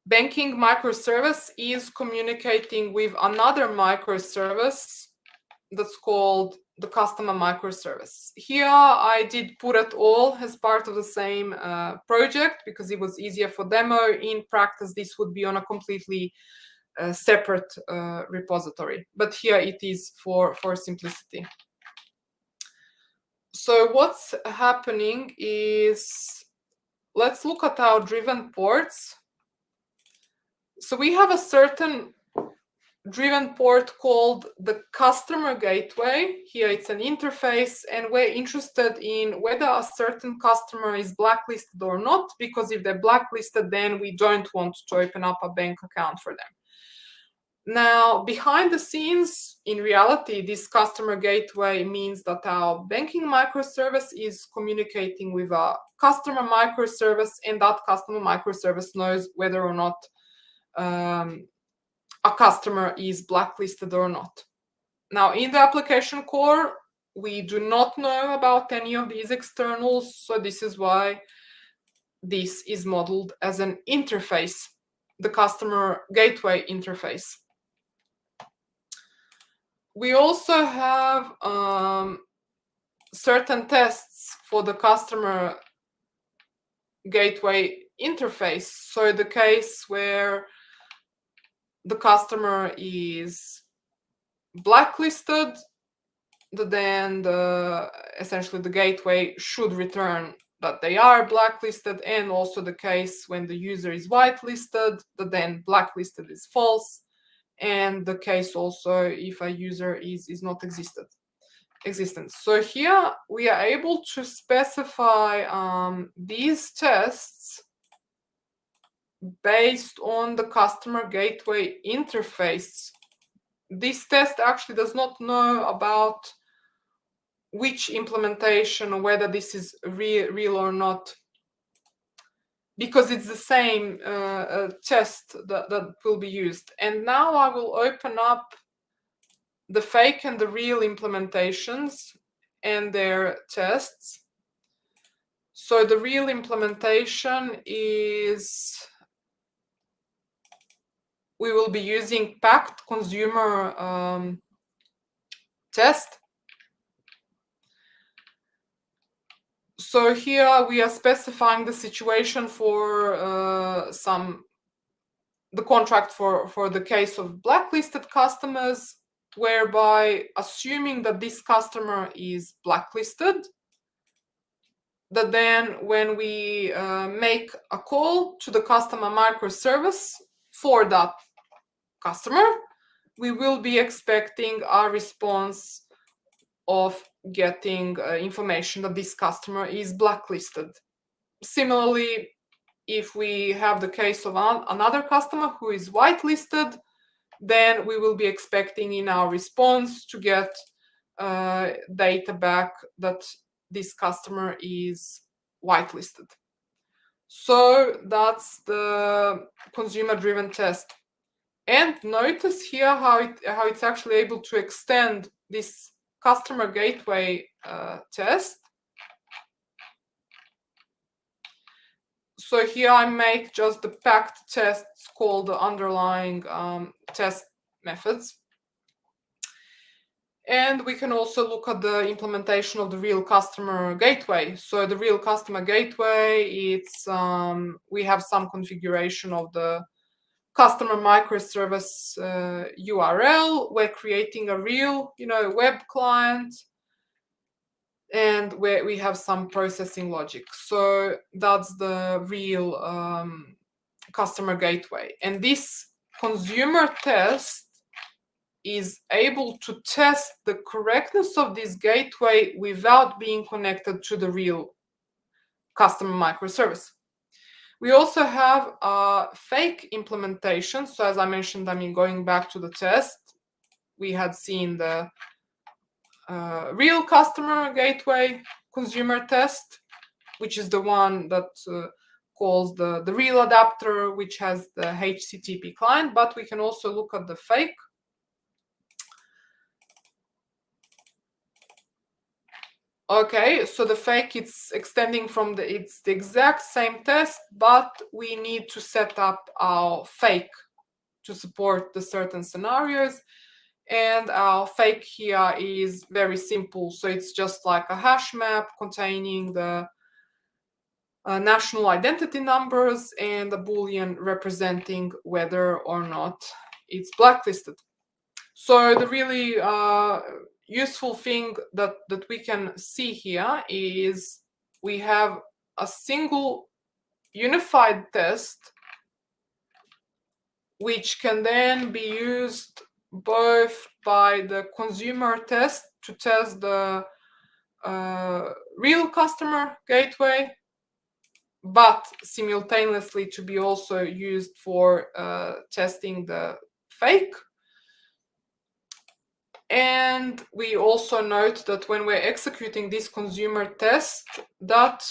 banking microservice is communicating with another microservice that's called the customer microservice. Here I did put it all as part of the same project because it was easier for demo. In practice, this would be on a completely separate repository, but here it is for simplicity. So what's happening is, let's look at our driven ports. So we have a certain driven port called the customer gateway. Here it's an interface, and we're interested in whether a certain customer is blacklisted or not, because if they're blacklisted, then we don't want to open up a bank account for them. Now, behind the scenes, in reality, this customer gateway means that our banking microservice is communicating with a customer microservice, and that customer microservice knows whether or not a customer is blacklisted or not. Now, in the application core, we do not know about any of these externals, so this is why this is modeled as an interface, the customer gateway interface. We also have certain tests for the customer gateway interface. So the case where the customer is blacklisted, then essentially the gateway should return that they are blacklisted, and also the case when the user is whitelisted, then blacklisted is false, and the case also if a user is not existent. So here we are able to specify these tests based on the customer gateway interface. This test actually does not know about which implementation or whether this is real or not, because it's the same test that will be used. And now I will open up the fake and the real implementations and their tests. So the real implementation is, we will be using packed consumer test. So here we are specifying the situation for the contract for the case of blacklisted customers, whereby assuming that this customer is blacklisted, that then when we make a call to the customer microservice for that customer, we will be expecting a response of getting information that this customer is blacklisted. Similarly, if we have the case of another customer who is whitelisted, then we will be expecting in our response to get data back that this customer is whitelisted. So that's the consumer-driven test. And notice here how it's actually able to extend this customer gateway test. So here I make just the packed tests called the underlying test methods. And we can also look at the implementation of the real customer gateway. So the real customer gateway, it's we have some configuration of the customer microservice URL. We're creating a real, web client, and where we have some processing logic. So that's the real customer gateway. And this consumer test is able to test the correctness of this gateway without being connected to the real customer microservice. We also have a fake implementation. So as I mentioned, going back to the test, we had seen the real customer gateway consumer test, which is the one that calls the real adapter, which has the HTTP client, but we can also look at the fake. Okay, so the fake, it's extending from it's the exact same test, but we need to set up our fake to support the certain scenarios. And our fake here is very simple. So it's just like a hash map containing the national identity numbers and a Boolean representing whether or not it's blacklisted. So the really useful thing that we can see here is we have a single unified test which can then be used both by the consumer test to test the real customer gateway, but simultaneously to be also used for testing the fake. And we also note that when we're executing this consumer test, that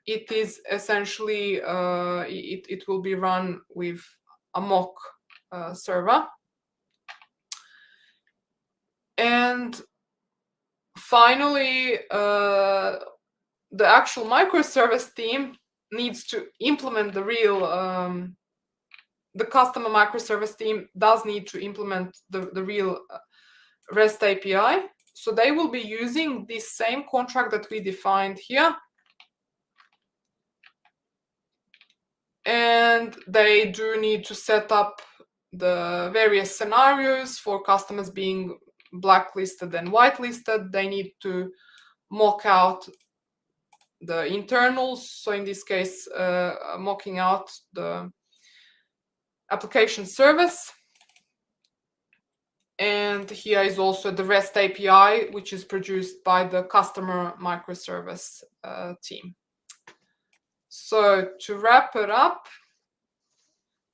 it is essentially, it will be run with a mock server. And finally, the actual microservice team needs to implement the real, the customer microservice team does need to implement the real REST API. So they will be using this same contract that we defined here. And they do need to set up the various scenarios for customers being blacklisted and whitelisted, they need to mock out the internals. So in this case, mocking out the application service. And here is also the REST API, which is produced by the customer microservice team. So to wrap it up,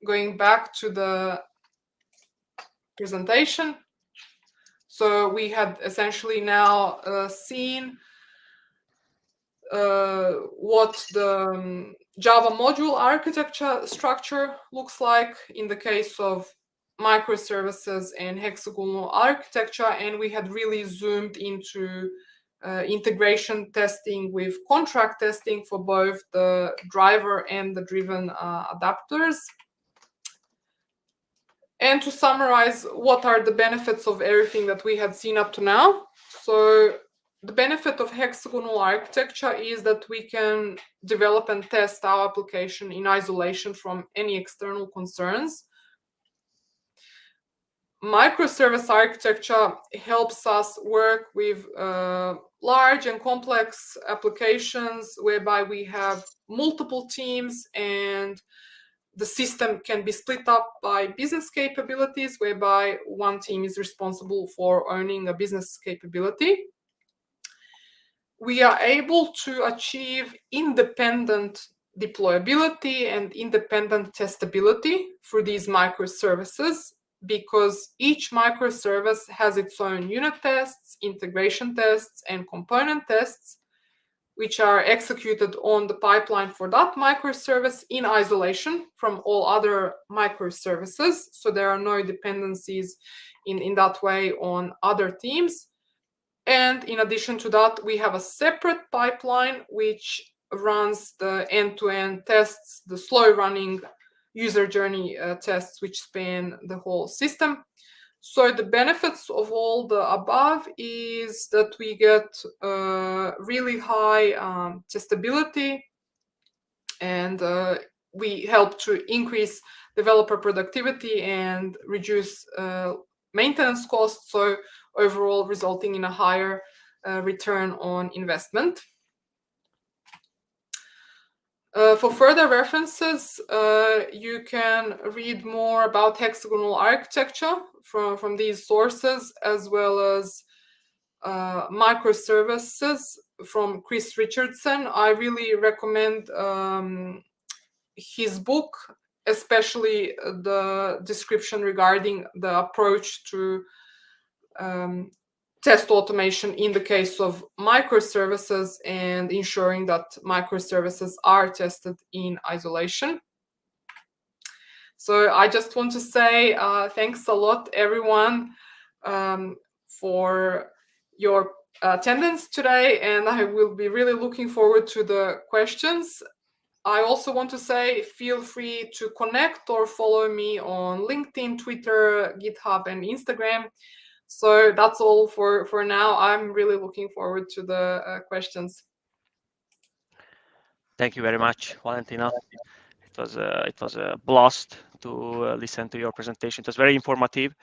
going back to the presentation. So we had essentially now seen what the Java module architecture structure looks like in the case of microservices and hexagonal architecture, and we had really zoomed into integration testing with contract testing for both the driver and the driven adapters. And to summarize, what are the benefits of everything that we had seen up to now? So the benefit of hexagonal architecture is that we can develop and test our application in isolation from any external concerns. Microservice architecture helps us work with large and complex applications whereby we have multiple teams, and the system can be split up by business capabilities, whereby one team is responsible for owning a business capability. We are able to achieve independent deployability and independent testability through these microservices, because each microservice has its own unit tests, integration tests, and component tests, which are executed on the pipeline for that microservice in isolation from all other microservices. So there are no dependencies in that way on other teams. And in addition to that, we have a separate pipeline which runs the end-to-end tests, the slow running user journey tests, which span the whole system. So the benefits of all the above is that we get really high testability, and we help to increase developer productivity and reduce maintenance costs, so overall resulting in a higher return on investment. For further references, you can read more about hexagonal architecture from these sources, as well as microservices from Chris Richardson. I really recommend his book, especially the description regarding the approach to test automation in the case of microservices and ensuring that microservices are tested in isolation. So I just want to say thanks a lot, everyone, for your attendance today, and I will be really looking forward to the questions. I also want to say feel free to connect or follow me on LinkedIn, Twitter, GitHub, and Instagram. So that's all for now. I'm really looking forward to the questions. Thank you very much, Valentina. It was a blast to listen to your presentation. It was very informative.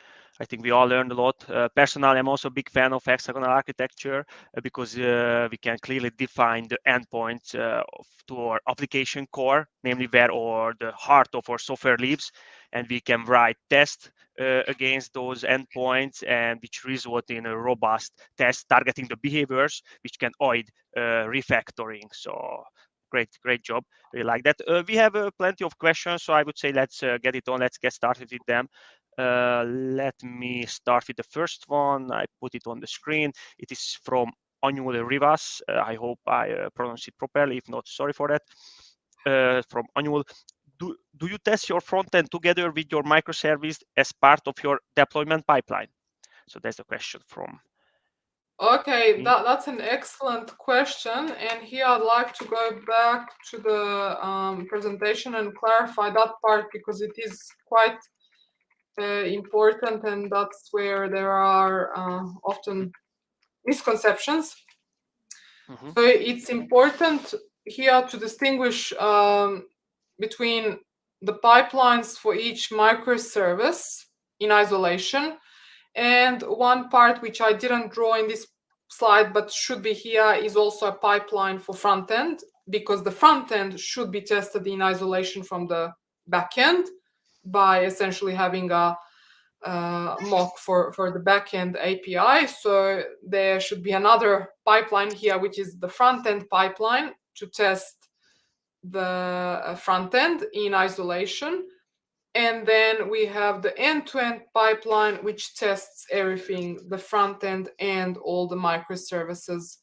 I think we all learned a lot. Personally, I'm also a big fan of hexagonal architecture because we can clearly define the endpoints to our application core, namely where the heart of our software lives, and we can write tests against those endpoints, and which result in a robust test targeting the behaviors, which can avoid refactoring. So great job. We like that. We have plenty of questions, so I would say let's get it on. Let's get started with them. Let me start with the first one. I put it on the screen. It is from Anul Rivas. I hope I pronounce it properly. If not, sorry for that. From Anul. Do you test your front end together with your microservice as part of your deployment pipeline? So that's the question from. Okay, that's an excellent question. And here I'd like to go back to the presentation and clarify that part, because it is quite important, and that's where there are often misconceptions. Mm-hmm. So it's important here to distinguish between the pipelines for each microservice in isolation And one part which I didn't draw in this slide but should be here is also a pipeline for front end, because the front end should be tested in isolation from the back end by essentially having a mock for the backend API. So there should be another pipeline here, which is the front end pipeline to test the front end in isolation. And then we have the end-to-end pipeline, which tests everything, the front end and all the microservices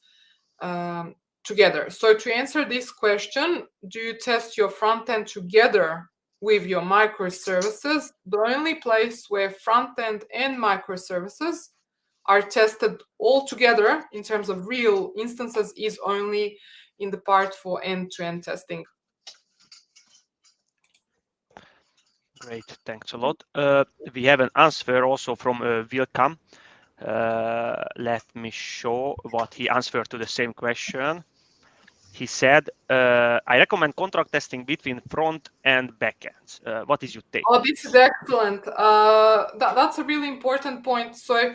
together. So to answer this question, do you test your front end together with your microservices? The only place where front end and microservices are tested all together in terms of real instances is only in the part for end-to-end testing. Great, thanks a lot. We have an answer also from Wilcam. Let me show what he answered to the same question. He said, I recommend contract testing between front and back ends. What is your take? Oh, this is excellent. That's a really important point. So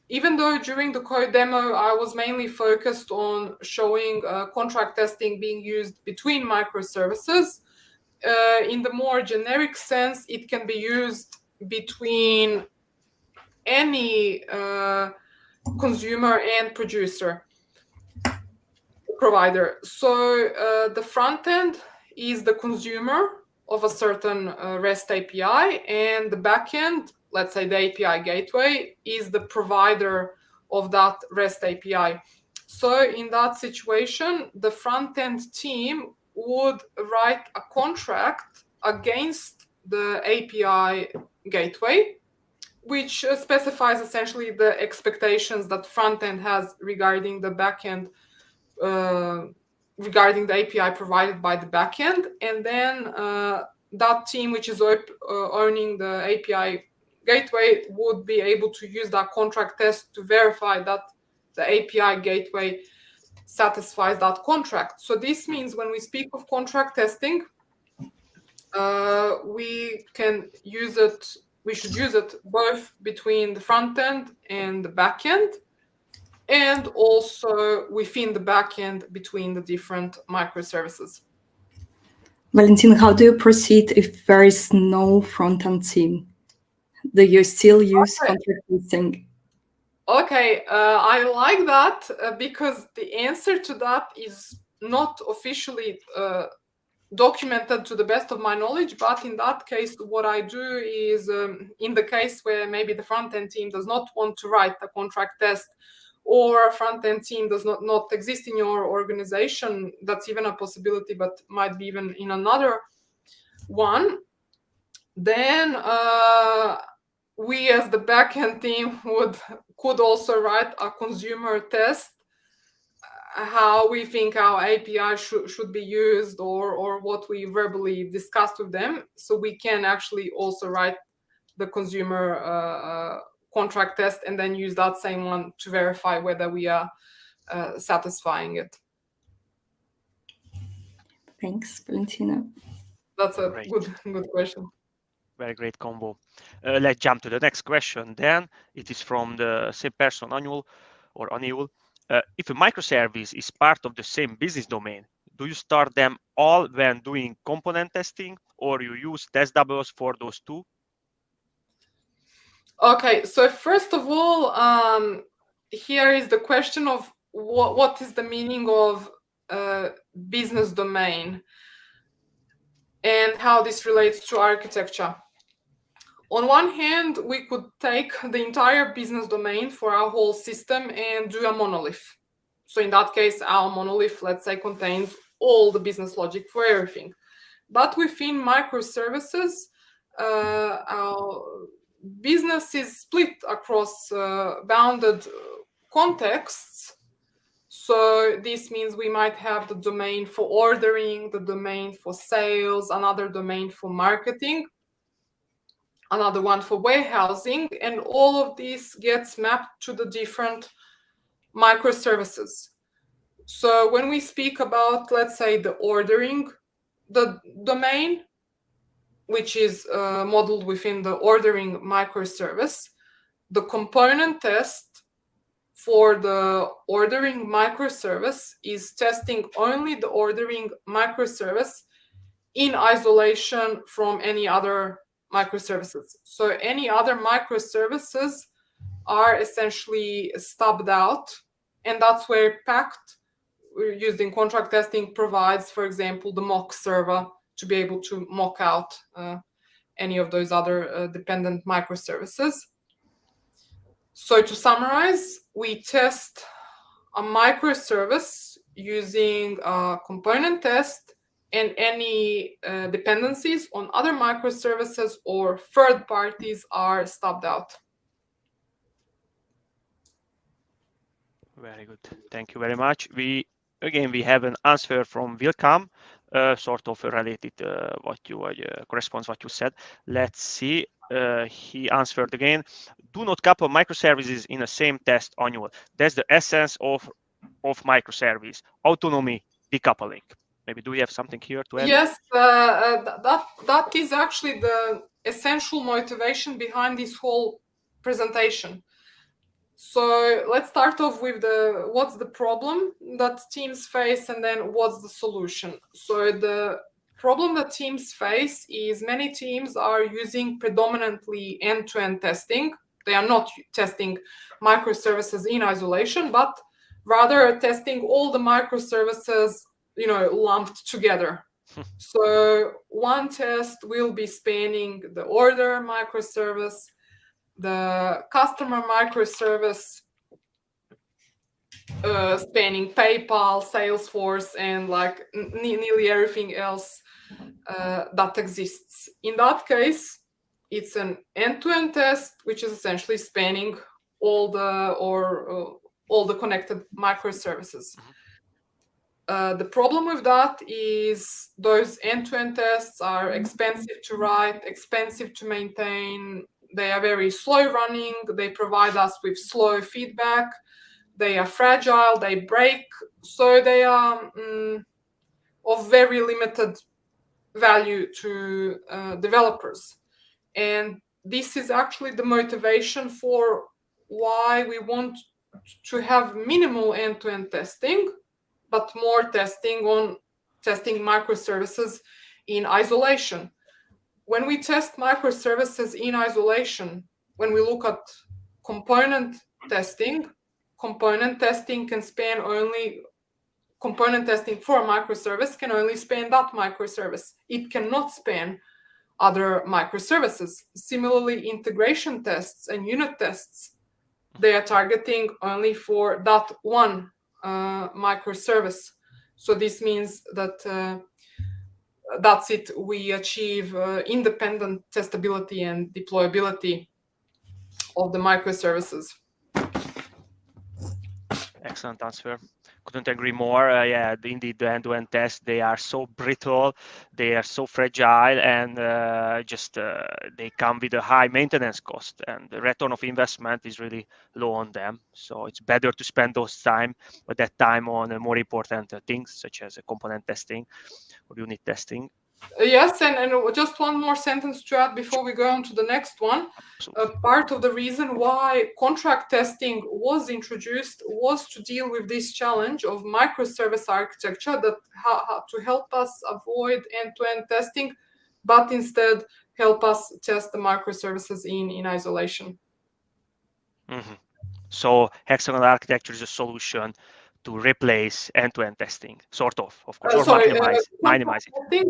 even though during the code demo, I was mainly focused on showing contract testing being used between microservices, in the more generic sense, it can be used between any consumer and producer provider. So the front end is the consumer of a certain REST API, and the backend, let's say the API gateway, is the provider of that REST API. So in that situation, the front end team would write a contract against the API gateway, which specifies essentially the expectations that front end has regarding the backend, regarding the API provided by the backend. And then that team, which is owning the API gateway, would be able to use that contract test to verify that the API gateway satisfies that contract. So this means when we speak of contract testing, we can use it, we should use it both between the front end and the back end, and also within the back end between the different microservices. Valentina, how do you proceed if there is no front-end team? Do you still use contract testing? Okay, I like that because the answer to that is not officially documented to the best of my knowledge, but in that case, what I do is, in the case where maybe the front-end team does not want to write a contract test, or a front-end team does not exist in your organization, that's even a possibility, but might be even in another one, then we as the backend team could also write a consumer test, how we think our API should be used, or what we verbally discussed with them. So we can actually also write the consumer contract test and then use that same one to verify whether we are satisfying it. Thanks, Valentina. That's a good question. Very great combo. Let's jump to the next question then. It is from the same person, Anul. If a microservice is part of the same business domain, do you start them all when doing component testing, or you use test doubles for those two? Okay, so first of all, here is the question of what is the meaning of business domain and how this relates to architecture. On one hand, we could take the entire business domain for our whole system and do a monolith. So in that case, our monolith, let's say, contains all the business logic for everything. But within microservices, our business is split across bounded contexts. So this means we might have the domain for ordering, the domain for sales, another domain for marketing, another one for warehousing, and all of this gets mapped to the different microservices. So when we speak about, let's say, the ordering, the domain, which is modeled within the ordering microservice, the component test for the ordering microservice is testing only the ordering microservice in isolation from any other microservices. So any other microservices are essentially stubbed out, and that's where Pact, used in contract testing, provides, for example, the mock server to be able to mock out any of those other dependent microservices. So to summarize, we test a microservice using a component test, and any dependencies on other microservices or third parties are stubbed out. Very good. Thank you very much. We have an answer from Wilcam, sort of related what you corresponds what you said. Let's see. He answered again. Do not couple microservices in the same test annual. That's the essence of microservice autonomy decoupling. Maybe do we have something here to add? Yes, that is actually the essential motivation behind this whole presentation. So let's start off with what's the problem that teams face, and then what's the solution. So the problem that teams face is many teams are using predominantly end-to-end testing. They are not testing microservices in isolation, but rather testing all the microservices, lumped together. So one test will be spanning the order microservice, the customer microservice, spanning PayPal, Salesforce, and like nearly everything else that exists. In that case, it's an end-to-end test, which is essentially spanning all the connected microservices. The problem with that is those end-to-end tests are expensive to write, expensive to maintain. They are very slow running. They provide us with slow feedback. They are fragile. They break. So they are of very limited value to developers. And this is actually the motivation for why we want to have minimal end-to-end testing, but more testing on testing microservices in isolation. When we test microservices in isolation, when we look at component testing can span only, component testing for a microservice can only span that microservice. It cannot span other microservices. Similarly, integration tests and unit tests, they are targeting only for that one microservice. So this means that that's it. We achieve independent testability and deployability of the microservices. Excellent answer. Couldn't agree more. Yeah, indeed, the end-to-end tests, they are so brittle, they are so fragile, and they come with a high maintenance cost, and the return of investment is really low on them. So it's better to spend that time on more important things, such as component testing or unit testing. Yes, and just one more sentence to add before we go on to the next one. Part of the reason why contract testing was introduced was to deal with this challenge of microservice architecture, that to help us avoid end-to-end testing, but instead help us test the microservices in isolation. Mm-hmm. So hexagonal architecture is a solution to replace end-to-end testing, sort of course, or minimize it.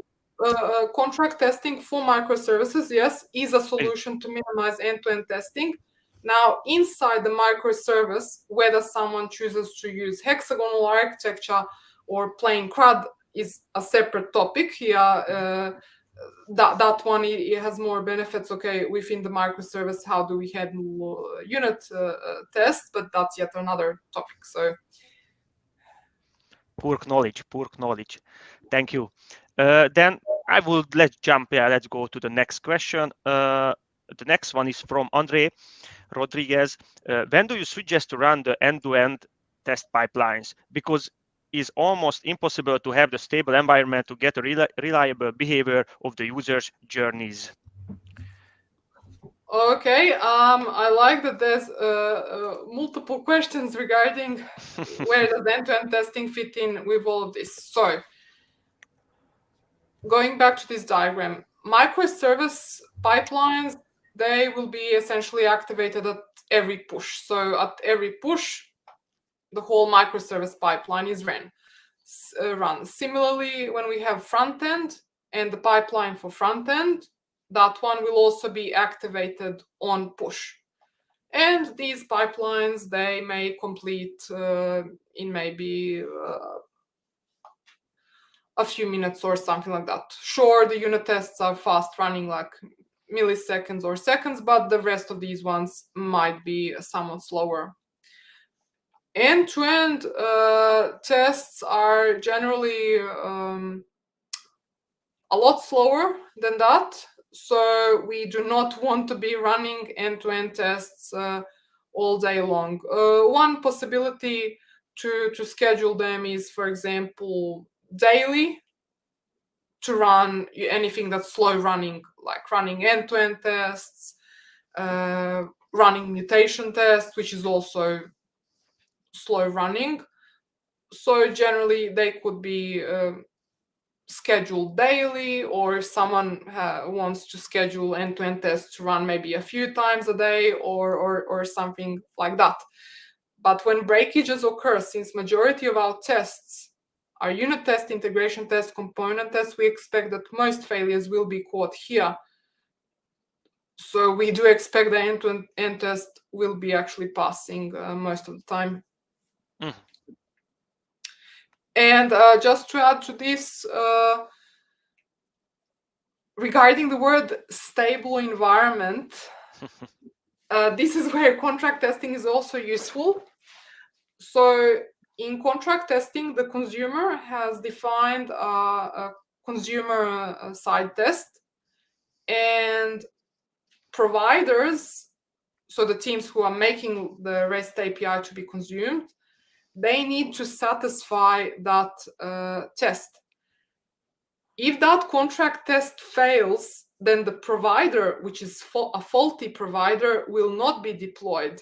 Contract testing for microservices, yes, is a solution to minimize end-to-end testing. Now, inside the microservice, whether someone chooses to use hexagonal architecture or plain CRUD is a separate topic here. That one, it has more benefits. Okay, within the microservice, how do we handle unit tests? But that's yet another topic. So, poor knowledge. Thank you. Then let's go to the next question. The next one is from Andre Rodriguez. When do you suggest to run the end-to-end test pipelines? Because it's almost impossible to have the stable environment to get a reliable behavior of the user's journeys. Okay, I like that there's multiple questions regarding where does end-to-end testing fit in with all of this. So, going back to this diagram, microservice pipelines, they will be essentially activated at every push. So at every push, the whole microservice pipeline is run. Similarly, when we have front end and the pipeline for front end, that one will also be activated on push. And these pipelines, they may complete in maybe a few minutes or something like that. Sure, the unit tests are fast running, like milliseconds or seconds, but the rest of these ones might be somewhat slower. End-to-end tests are generally a lot slower than that. So we do not want to be running end-to-end tests all day long. One possibility to schedule them is, for example, daily, to run anything that's slow running, like running end-to-end tests, running mutation tests, which is also slow running. So generally they could be scheduled daily, or if someone wants to schedule end-to-end tests to run maybe a few times a day or something like that. But when breakages occur, since majority of our tests are unit test, integration test, component test, we expect that most failures will be caught here. So we do expect the end-to-end test will be actually passing most of the time. Mm. And just to add to this, regarding the word stable environment, this is where contract testing is also useful. So in contract testing, the consumer has defined a consumer side test, and providers, so the teams who are making the REST API to be consumed, they need to satisfy that test. If that contract test fails, then the provider, which is a faulty provider, will not be deployed,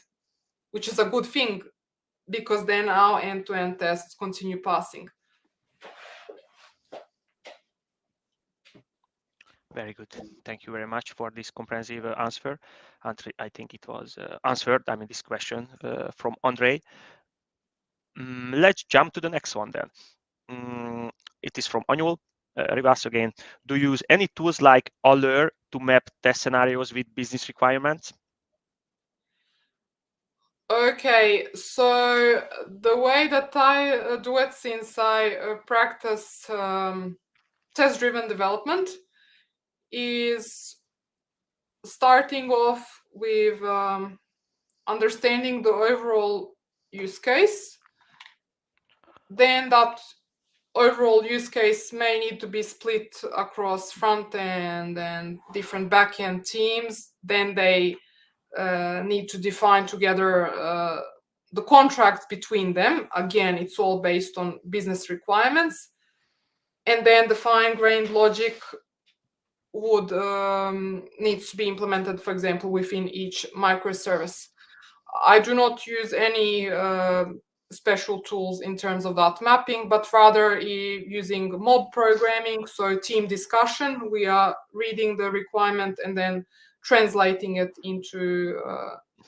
which is a good thing, because then our end-to-end tests continue passing. Very good. Thank you very much for this comprehensive answer. I think it was answered, this question from Andre. Let's jump to the next one then. It is from Annual. Rivas again. Do you use any tools like Allure to map test scenarios with business requirements? Okay, so the way that I do it, since I practice test-driven development, is starting off with understanding the overall use case. Then that overall use case may need to be split across front end and different back-end teams. Then they need to define together the contracts between them. Again, it's all based on business requirements. And then the fine-grained logic would needs to be implemented, for example, within each microservice. I do not use any special tools in terms of that mapping, but rather using mob programming, so team discussion. We are reading the requirement and then translating it into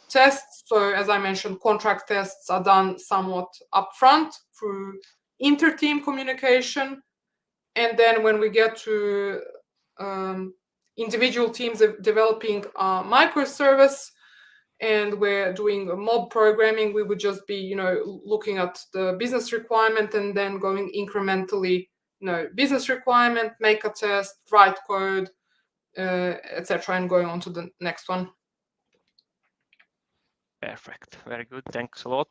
tests. So as I mentioned, contract tests are done somewhat upfront through inter-team communication. And then when we get to individual teams developing a microservice and we're doing mob programming, we would just be, looking at the business requirement and then going incrementally, business requirement, make a test, write code, etc., and going on to the next one. Perfect. Very good. Thanks a lot.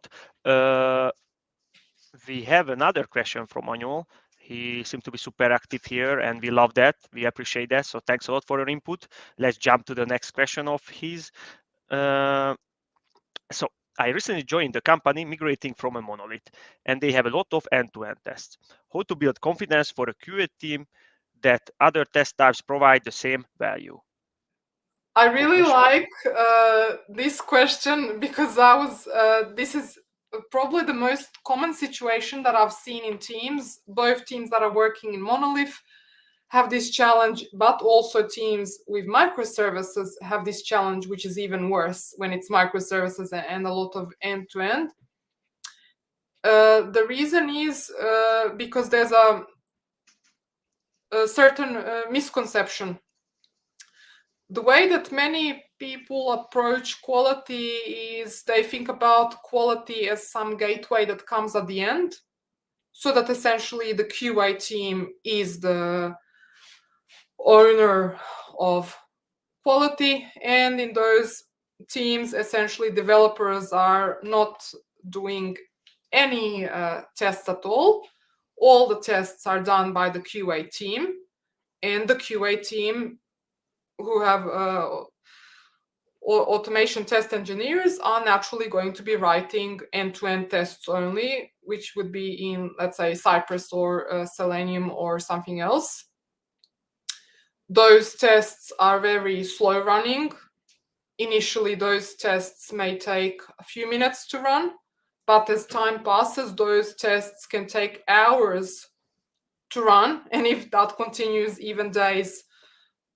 We have another question from Manuel. He seemed to be super active here, and we love that. We appreciate that. So thanks a lot for your input. Let's jump to the next question of his. So I recently joined the company migrating from a monolith, and they have a lot of end-to-end tests. How to build confidence for a QA team that other test types provide the same value? I really like this question because this is probably the most common situation that I've seen in teams. Both teams that are working in monolith have this challenge, but also teams with microservices have this challenge, which is even worse when it's microservices and a lot of end-to-end. The reason is because there's a certain misconception. The way that many people approach quality is they think about quality as some gateway that comes at the end, so that essentially the QA team is the owner of quality, and in those teams essentially developers are not doing any tests at all. All the tests are done by the QA team, and the QA team who have automation test engineers are naturally going to be writing end-to-end tests only, which would be in, let's say, Cypress or Selenium or something else. Those tests are very slow running. Initially, those tests may take a few minutes to run, but as time passes, those tests can take hours to run, and if that continues, even days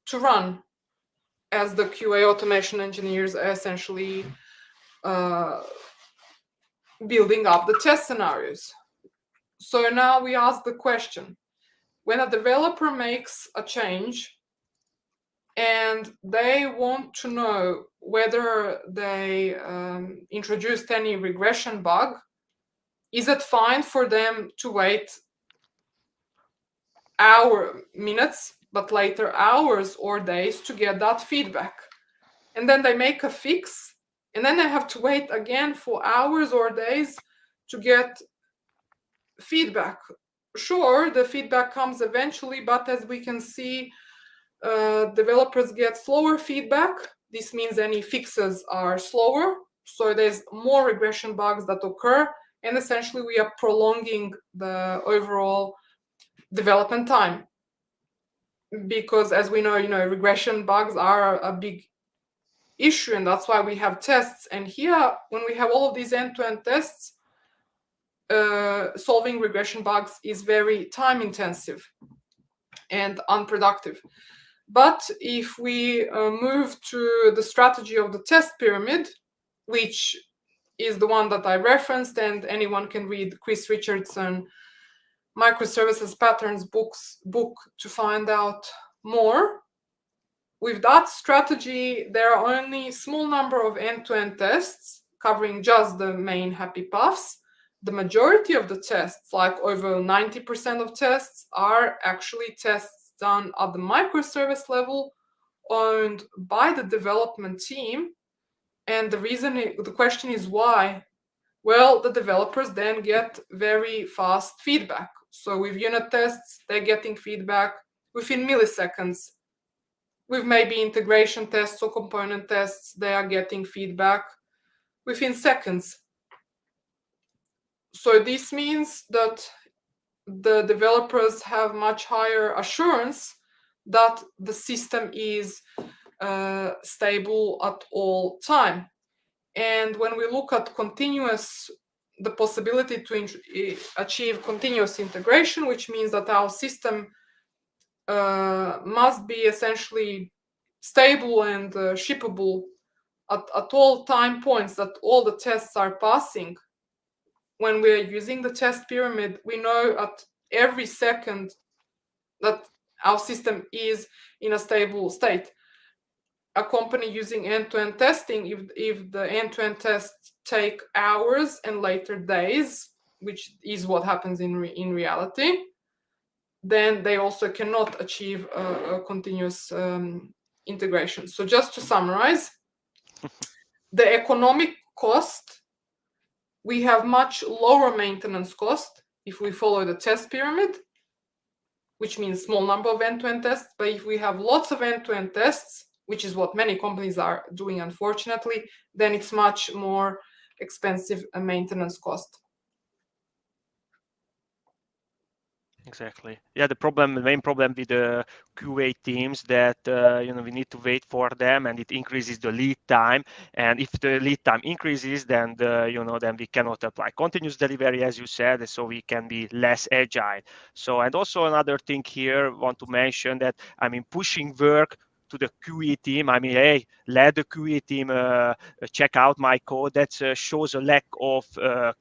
to run, as the QA automation engineers are essentially building up the test scenarios. So now we ask the question, when a developer makes a change and they want to know whether they introduced any regression bug, is it fine for them to wait minutes, but later hours or days to get that feedback? And then they make a fix, and then they have to wait again for hours or days to get feedback. Sure, the feedback comes eventually, but as we can see, developers get slower feedback. This means any fixes are slower, so there's more regression bugs that occur, and essentially we are prolonging the overall development time, because as we know, regression bugs are a big issue, and that's why we have tests. And here, when we have all of these end-to-end tests, solving regression bugs is very time intensive and unproductive. But if we move to the strategy of the test pyramid, which is the one that I referenced, and anyone can read Chris Richardson Microservices Patterns book to find out more. With that strategy, there are only a small number of end-to-end tests covering just the main happy paths. The majority of the tests, like over 90% of tests, are actually tests done at the microservice level, owned by the development team. And the question is why? Well, the developers then get very fast feedback. So with unit tests, they're getting feedback within milliseconds. With maybe integration tests or component tests, they are getting feedback within seconds. So this means that the developers have much higher assurance that the system is stable at all time. And when we look at the possibility to achieve continuous integration, which means that our system must be essentially stable and shippable at all time points, that all the tests are passing. When we're using the test pyramid, we know at every second that our system is in a stable state. A company using end-to-end testing, if the end-to-end tests take hours and later days, which is what happens in reality, then they also cannot achieve a continuous integration. So just to summarize, the economic cost, we have much lower maintenance cost if we follow the test pyramid, which means small number of end-to-end tests. But if we have lots of end-to-end tests, which is what many companies are doing, unfortunately, then it's much more expensive maintenance cost. Exactly. Yeah, the main problem with the QA teams that we need to wait for them, and it increases the lead time. And if the lead time increases, then then we cannot apply continuous delivery, as you said, so we can be less agile. So, and also another thing here, want to mention that pushing work to the QE team. Hey, let the QE team check out my code. That shows a lack of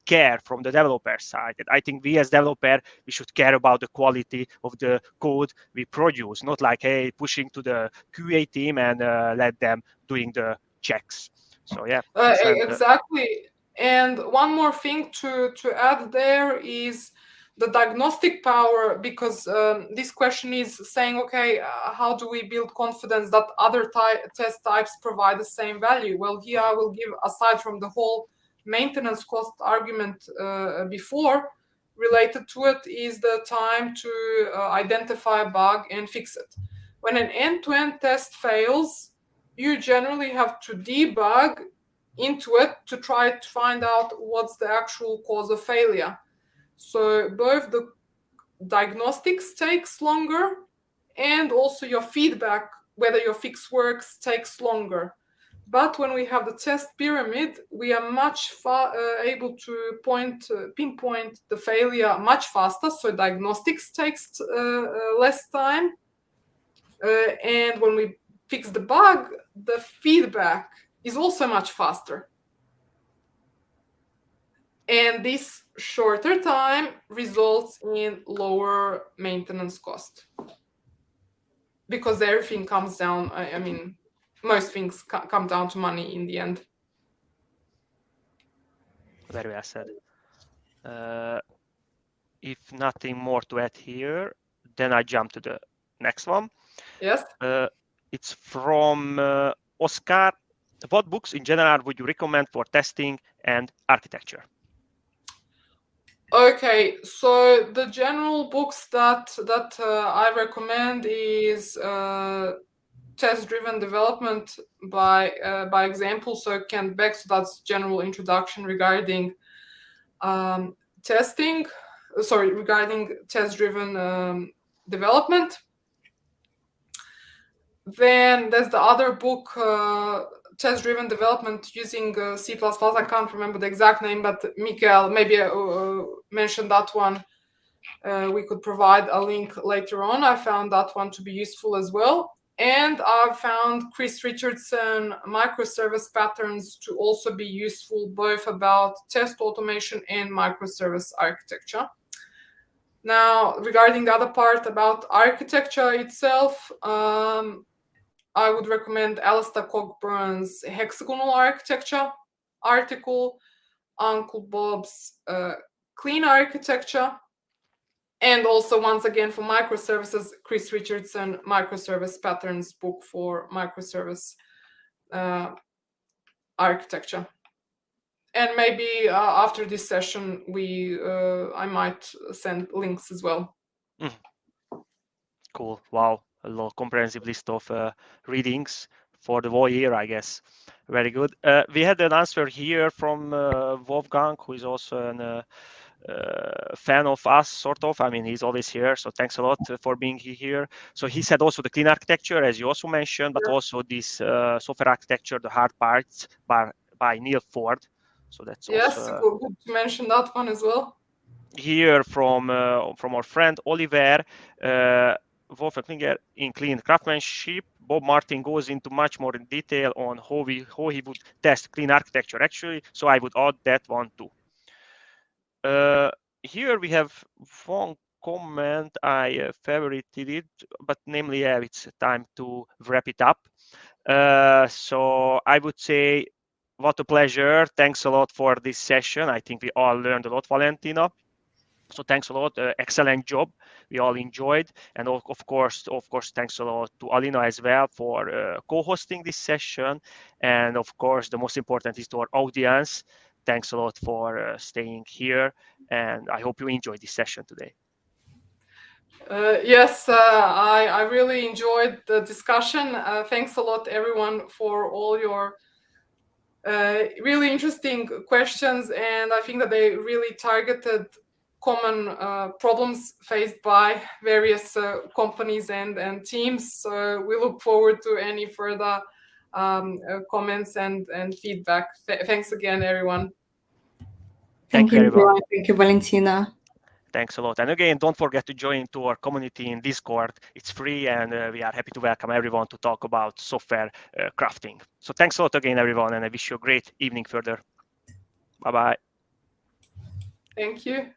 care from the developer side. And I think we as developer, we should care about the quality of the code we produce, not like, hey, pushing to the QA team and let them doing the checks. So yeah, exactly. And one more thing to add there is the diagnostic power, because this question is saying, okay, how do we build confidence that other test types provide the same value? Well, here I will give, aside from the whole maintenance cost argument before, related to it is the time to identify a bug and fix it. When an end-to-end test fails, you generally have to debug into it to try to find out what's the actual cause of failure. So both the diagnostics takes longer and also your feedback, whether your fix works, takes longer. But when we have the test pyramid, we are much able to pinpoint the failure much faster. So diagnostics takes less time. And when we fix the bug, the feedback is also much faster. And this shorter time results in lower maintenance cost. Because everything comes down, most things come down to money in the end. Very well said. If nothing more to add here, then I jump to the next one. Yes. It's from Oscar. What books in general would you recommend for testing and architecture? Okay, so the general books that I recommend is Test-Driven Development by example. So Kent Beck, so that's general introduction regarding regarding test-driven development. Then there's the other book, Test-Driven Development using C++. I can't remember the exact name, but Mikael maybe mentioned that one. We could provide a link later on. I found that one to be useful as well. And I found Chris Richardson microservice patterns to also be useful, both about test automation and microservice architecture. Now, regarding the other part about architecture itself, I would recommend Alistair Cockburn's Hexagonal Architecture article, Uncle Bob's Cleanarchitecture, and also, once again, for microservices, Chris Richardson Microservice Patterns book for microservice architecture. And maybe after this session, I might send links as well. Cool. Wow. A lot comprehensive list of readings for the whole year, I guess. Very good. We had an answer here from Wolfgang, who is also a fan of us, sort of. He's always here, so thanks a lot for being here. So he said also the clean architecture, as you also mentioned, but also this software architecture, the hard parts by Neil Ford. So that's also good to mention that one as well. Here from our friend Oliver. Wolfgang Klinger in Clean Craftsmanship. Bob Martin goes into much more in detail on how he would test clean architecture actually. So I would add that one too. Here we have one comment I favorited it, but namely it's time to wrap it up. So I would say, what a pleasure. Thanks a lot for this session. I think we all learned a lot, Valentina. So thanks a lot. Excellent job. We all enjoyed. And of course, thanks a lot to Alina as well for co-hosting this session. And of course, the most important is to our audience. Thanks a lot for staying here. And I hope you enjoyed this session today. Yes, I really enjoyed the discussion. Thanks a lot, everyone, for all your really interesting questions. And I think that they really targeted common problems faced by various companies and teams. So we look forward to any further comments and feedback. Thanks again, everyone. Thank you, everyone. Thank you, Valentina. Thanks a lot. And again, don't forget to join to our community in Discord. It's free, and we are happy to welcome everyone to talk about software crafting. So thanks a lot again, everyone, and I wish you a great evening further. Bye-bye. Thank you.